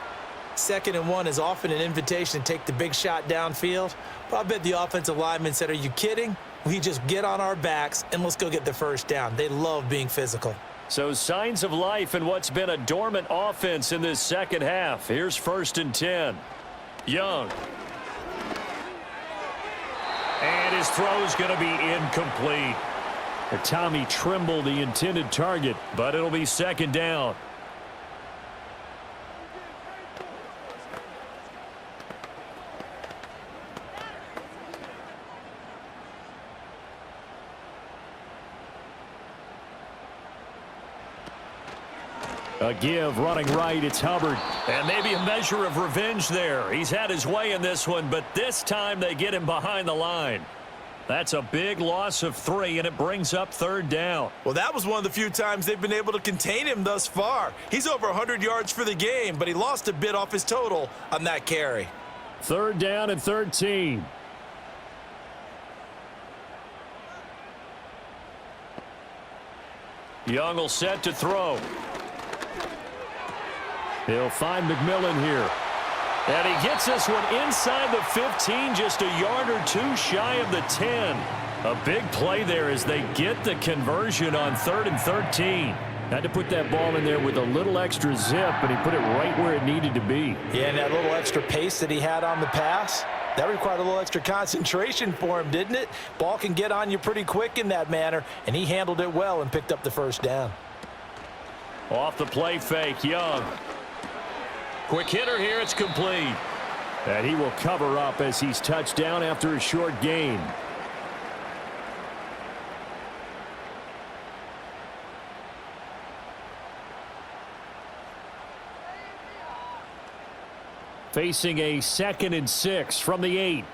2nd and 1 is often an invitation to take the big shot downfield. But I bet the offensive lineman said, are you kidding? We just get on our backs and let's go get the first down. They love being physical. So signs of life in what's been a dormant offense in this second half. Here's 1st and 10. Young. And his throw's going to be incomplete. Tommy Trimble, the intended target, but it'll be 2nd down. A give, running right, it's Hubbard. And maybe a measure of revenge there. He's had his way in this one, but this time they get him behind the line. That's a big loss of 3, and it brings up 3rd down. Well, that was one of the few times they've been able to contain him thus far. He's over 100 yards for the game, but he lost a bit off his total on that carry. 3rd down and 13. Young will set to throw. He'll find McMillan here. And he gets this one inside the 15, just a yard or 2 shy of the 10. A big play there as they get the conversion on 3rd and 13. Had to put that ball in there with a little extra zip, but he put it right where it needed to be. Yeah, and that little extra pace that he had on the pass, that required a little extra concentration for him, didn't it? Ball can get on you pretty quick in that manner, and he handled it well and picked up the first down. Off the play fake, Young. Quick hitter here, it's complete. And he will cover up as he's touched down after a short gain. Facing a 2nd and 6 from the 8.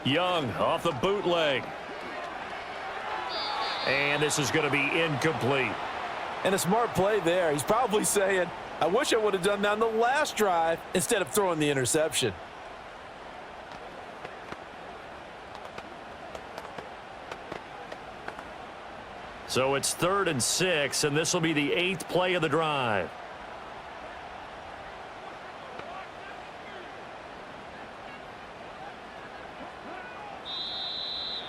Young off the bootleg. And this is going to be incomplete. And a smart play there. He's probably saying, I wish I would have done that on the last drive instead of throwing the interception. So it's 3rd and 6, and this will be the 8th play of the drive.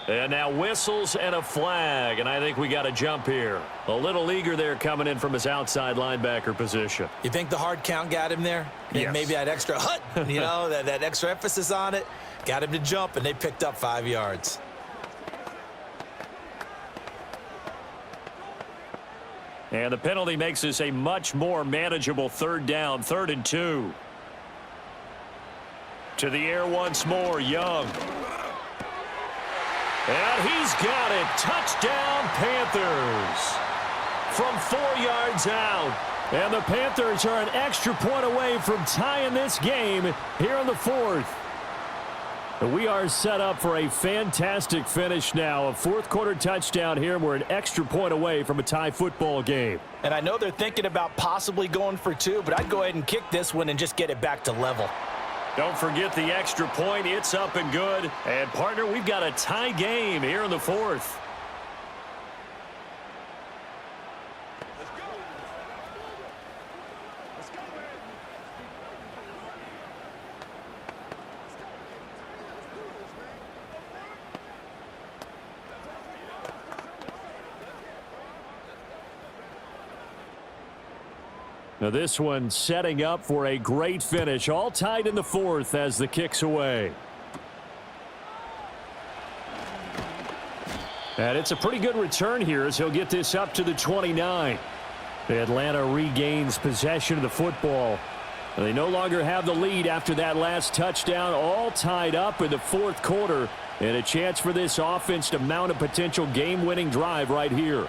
And now whistles and a flag, and I think we got a jump here. A little eager there coming in from his outside linebacker position. You think the hard count got him there? And yes. Maybe that extra hut, you know, that extra emphasis on it, got him to jump, and they picked up 5 yards. And the penalty makes this a much more manageable 3rd down, 3rd and 2. To the air once more, Young. And he's got it. Touchdown, Panthers. from 4 yards out. And the Panthers are an extra point away from tying this game here in the fourth. We are set up for a fantastic finish now. A fourth-quarter touchdown here. We're an extra point away from a tie football game. And I know they're thinking about possibly going for 2, but I'd go ahead and kick this one and just get it back to level. Don't forget the extra point. It's up and good. And, partner, we've got a tie game here in the fourth. Now this one setting up for a great finish. All tied in the fourth as the kick's away. And it's a pretty good return here as he'll get this up to the 29. Atlanta regains possession of the football. They no longer have the lead after that last touchdown. All tied up in the fourth quarter. And a chance for this offense to mount a potential game-winning drive right here.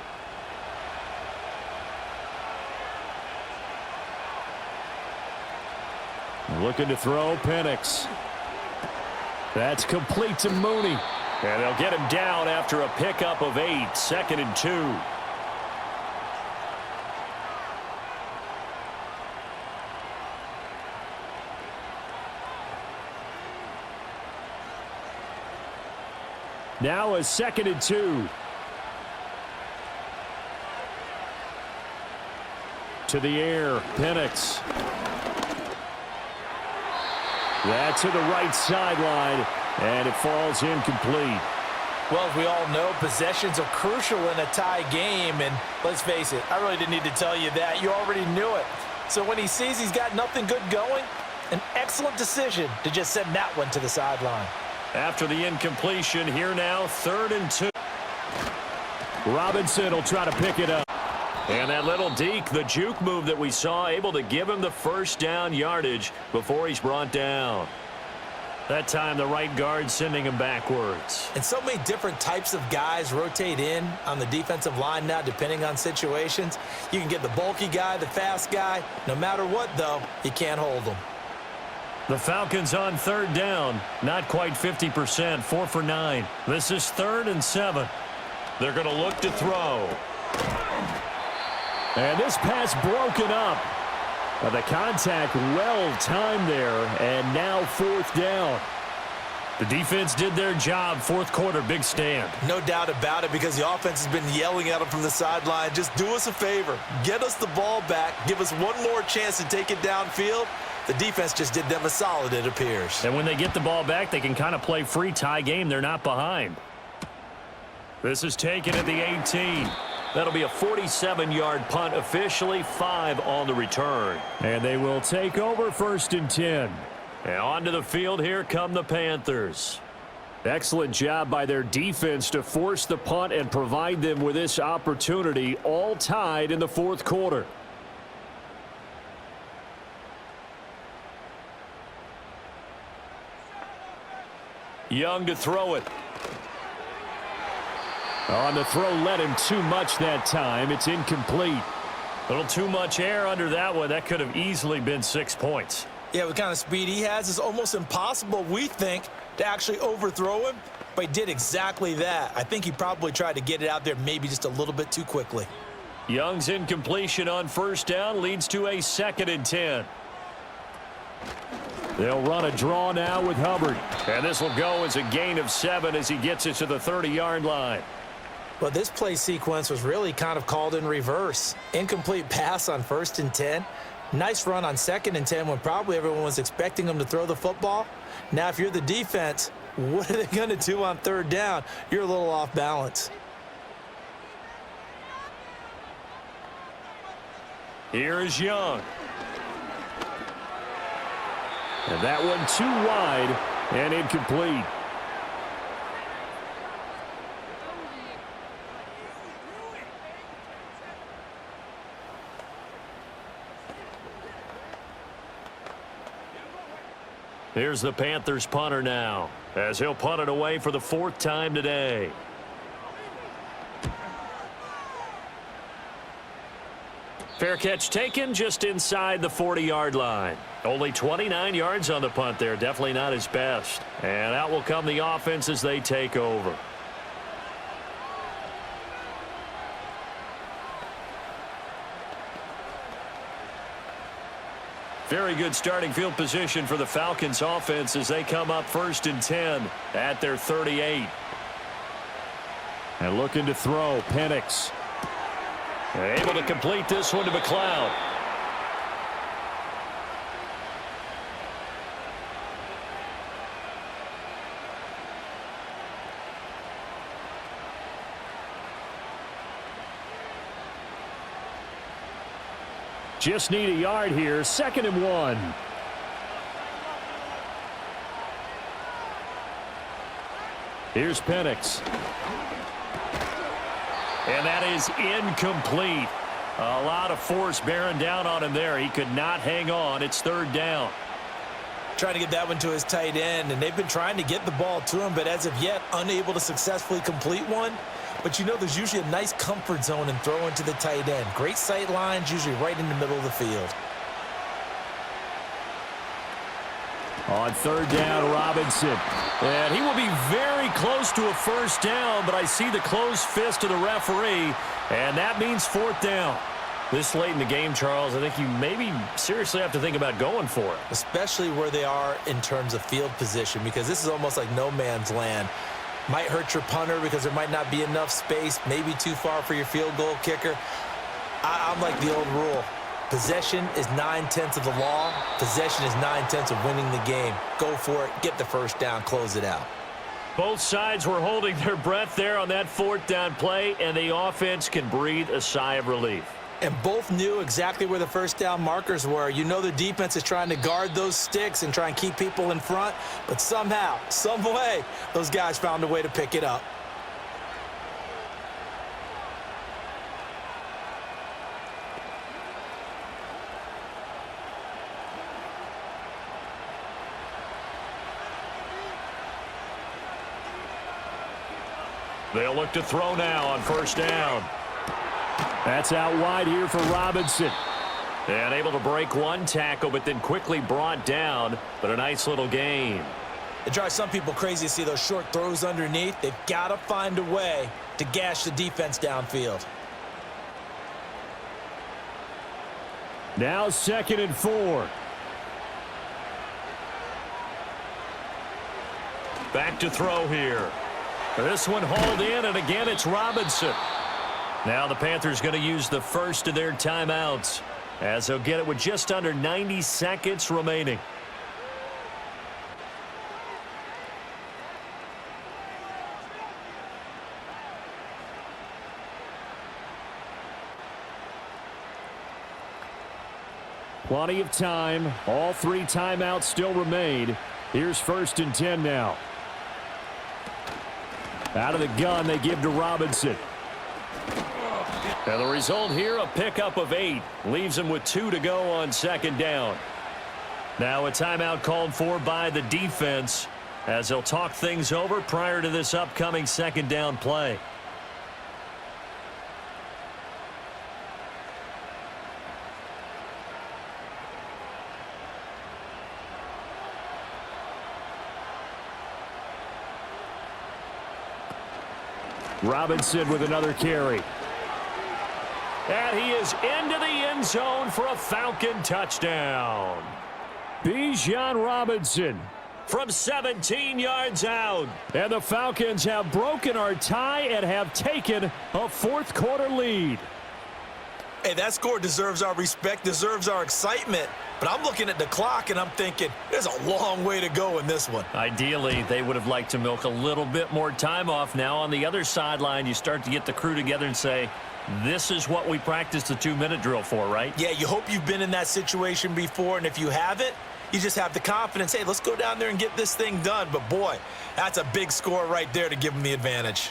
Looking to throw, Penix. That's complete to Mooney. And they'll get him down after a pickup of 8, 2nd and 2. Now a 2nd and 2. To the air, Penix. That's to the right sideline, and it falls incomplete. Well, as we all know, possessions are crucial in a tie game, and let's face it, I really didn't need to tell you that. You already knew it. So when he sees he's got nothing good going, an excellent decision to just send that one to the sideline. After the incompletion, here now, 3rd and 2. Robinson will try to pick it up. And that little deke, the juke move that we saw, able to give him the first down yardage before he's brought down. That time, the right guard sending him backwards. And so many different types of guys rotate in on the defensive line now, depending on situations. You can get the bulky guy, the fast guy. No matter what, though, you can't hold them. The Falcons on 3rd down. Not quite 50%, 4 for 9. This is 3rd and 7. They're going to look to throw. And this pass broken up. The contact well timed there, and now 4th down. The defense did their job. 4th quarter, big stand. No doubt about it, because the offense has been yelling at them from the sideline. Just do us a favor. Get us the ball back. Give us one more chance to take it downfield. The defense just did them a solid, it appears. And when they get the ball back, they can kind of play free tie game. They're not behind. This is taken at the 18. That'll be a 47-yard punt, officially 5 on the return. And they will take over 1st and 10. And onto the field, here come the Panthers. Excellent job by their defense to force the punt and provide them with this opportunity, all tied in the 4th quarter. Young to throw it. On the throw, led him too much that time. It's incomplete. A little too much air under that one. That could have easily been 6 points. Yeah, what kind of speed he has is almost impossible, we think, to actually overthrow him. But he did exactly that. I think he probably tried to get it out there maybe just a little bit too quickly. Young's incompletion on 1st down leads to a 2nd and 10. They'll run a draw now with Hubbard. And this will go as a gain of 7 as he gets it to the 30-yard line. Well, this play sequence was really kind of called in reverse. Incomplete pass on 1st and 10. Nice run on 2nd and 10 when probably everyone was expecting him to throw the football. Now, if you're the defense, what are they going to do on 3rd down? You're a little off balance. Here is Young. And that one too wide and incomplete. Here's the Panthers punter now, as he'll punt it away for the 4th time today. Fair catch taken just inside the 40-yard line. Only 29 yards on the punt there. Definitely not his best. And out will come the offense as they take over. Very good starting field position for the Falcons offense as they come up 1st and 10 at their 38. And looking to throw, Penix. Able to complete this one to McLeod. Just need a yard here. 2nd and 1. Here's Penix. And that is incomplete. A lot of force bearing down on him there. He could not hang on. It's 3rd down. Trying to get that one to his tight end, and they've been trying to get the ball to him, but as of yet, unable to successfully complete one. But you know there's usually a nice comfort zone in throwing to the tight end. Great sight lines, usually right in the middle of the field. On 3rd down, Robinson. And he will be very close to a 1st down, but I see the closed fist of the referee, and that means 4th down. This late in the game, Charles, I think you maybe seriously have to think about going for it. Especially where they are in terms of field position, because this is almost like no man's land. Might hurt your punter because there might not be enough space, maybe too far for your field goal kicker. I'm like the old rule. Possession is 9/10 of the law. Possession is 9/10 of winning the game. Go for it. Get the 1st down. Close it out. Both sides were holding their breath there on that 4th down play, and the offense can breathe a sigh of relief. And both knew exactly where the 1st down markers were. You know the defense is trying to guard those sticks and try and keep people in front, but somehow, some way, those guys found a way to pick it up. They'll look to throw now on 1st down. That's out wide here for Robinson. And able to break one tackle, but then quickly brought down. But a nice little gain. It drives some people crazy to see those short throws underneath. They've got to find a way to gash the defense downfield. Now 2nd and 4. Back to throw here. This one hauled in, and again it's Robinson. Now the Panthers going to use the first of their timeouts, as they'll get it with just under 90 seconds remaining. Plenty of time. All 3 timeouts still remain. Here's 1st and 10 now. Out of the gun, they give to Robinson. And the result here, a pickup of 8. Leaves him with 2 to go on 2nd down. Now a timeout called for by the defense, as they'll talk things over prior to this upcoming 2nd down play. Robinson with another carry. And he is into the end zone for a Falcon touchdown. Bijan Robinson from 17 yards out. And the Falcons have broken our tie and have taken a 4th quarter lead. Hey, that score deserves our respect, deserves our excitement. But I'm looking at the clock, and I'm thinking, there's a long way to go in this one. Ideally, they would have liked to milk a little bit more time off. Now, on the other sideline, you start to get the crew together and say, this is what we practiced the 2-minute drill for, right? Yeah, you hope you've been in that situation before, and if you haven't, you just have the confidence, hey, let's go down there and get this thing done. But, boy, that's a big score right there to give them the advantage.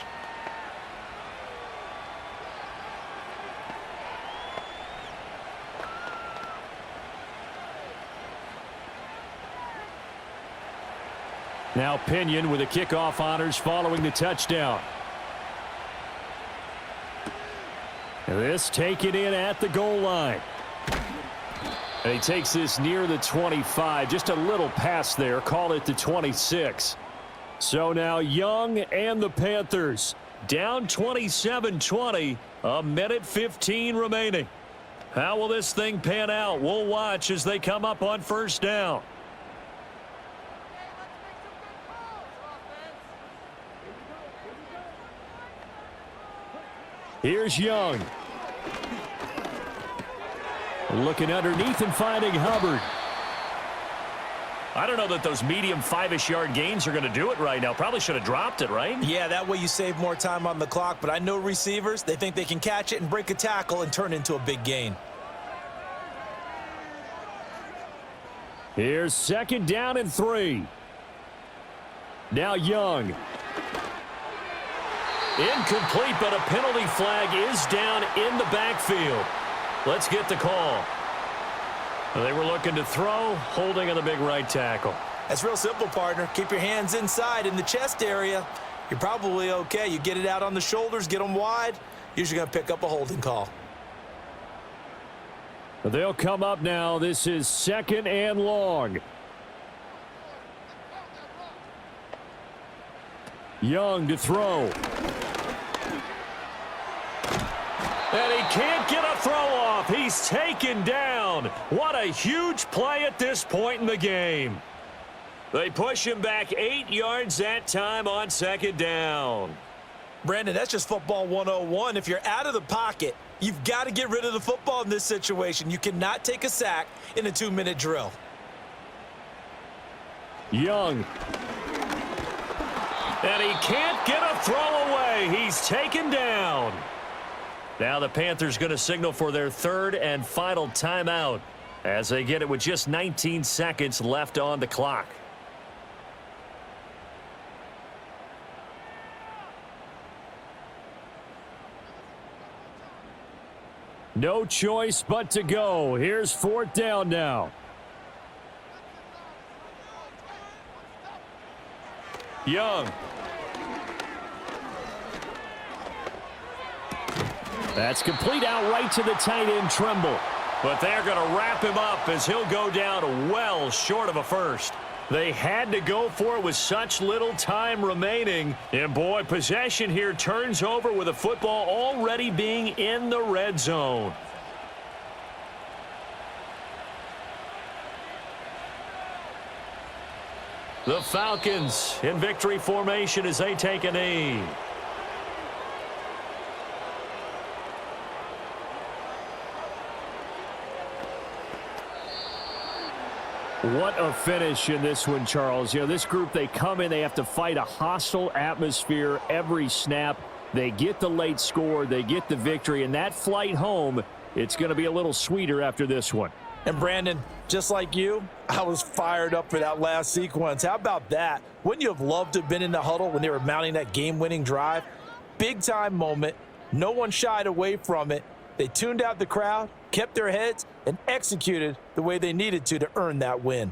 Now Pinion with the kickoff honors following the touchdown. This taken in at the goal line. And he takes this near the 25. Just a little pass there. Call it the 26. So now Young and the Panthers down 27-20. A minute 15 remaining. How will this thing pan out? We'll watch as they come up on first down. Here's Young. Looking underneath and finding Hubbard. I don't know that those medium 5-ish yard gains are going to do it right now. Probably should have dropped it, right? Yeah, that way you save more time on the clock. But I know receivers, they think they can catch it and break a tackle and turn it into a big gain. Here's 2nd down and 3. Now Young. Incomplete, but a penalty flag is down in the backfield. Let's get the call. They were looking to throw, holding on the big right tackle. That's real simple, partner. Keep your hands inside in the chest area. You're probably okay. You get it out on the shoulders, get them wide. Usually going to pick up a holding call. They'll come up now. This is 2nd and long. Young to throw. And he can't get a throw off. He's taken down. What a huge play at this point in the game. They push him back 8 yards that time on 2nd down. Brandon, that's just football 101. If you're out of the pocket, you've got to get rid of the football in this situation. You cannot take a sack in a 2-minute drill. Young. And he can't get a throw away. He's taken down. Now the Panthers going to signal for their 3rd and final timeout as they get it with just 19 seconds left on the clock. No choice but to go. Here's 4th down now. Young. That's complete out right to the tight end, Tremble. But they're going to wrap him up as he'll go down well short of a first. They had to go for it with such little time remaining. And boy, possession here turns over with the football already being in the red zone. The Falcons in victory formation as they take a knee. What a finish in this one, Charles. You know, this group, they come in, they have to fight a hostile atmosphere every snap. They get the late score, they get the victory, and that flight home, it's going to be a little sweeter after this one. And Brandon, just like you, I was fired up for that last sequence. How about that? Wouldn't you have loved to have been in the huddle when they were mounting that game-winning drive? Big-time moment. No one shied away from it. They tuned out the crowd, kept their heads, and executed the way they needed to earn that win.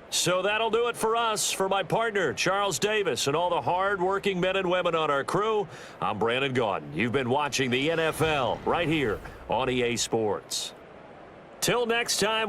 So that'll do it for us. For my partner, Charles Davis, and all the hard-working men and women on our crew, I'm Brandon Gaudin. You've been watching the NFL right here on EA Sports. Till next time.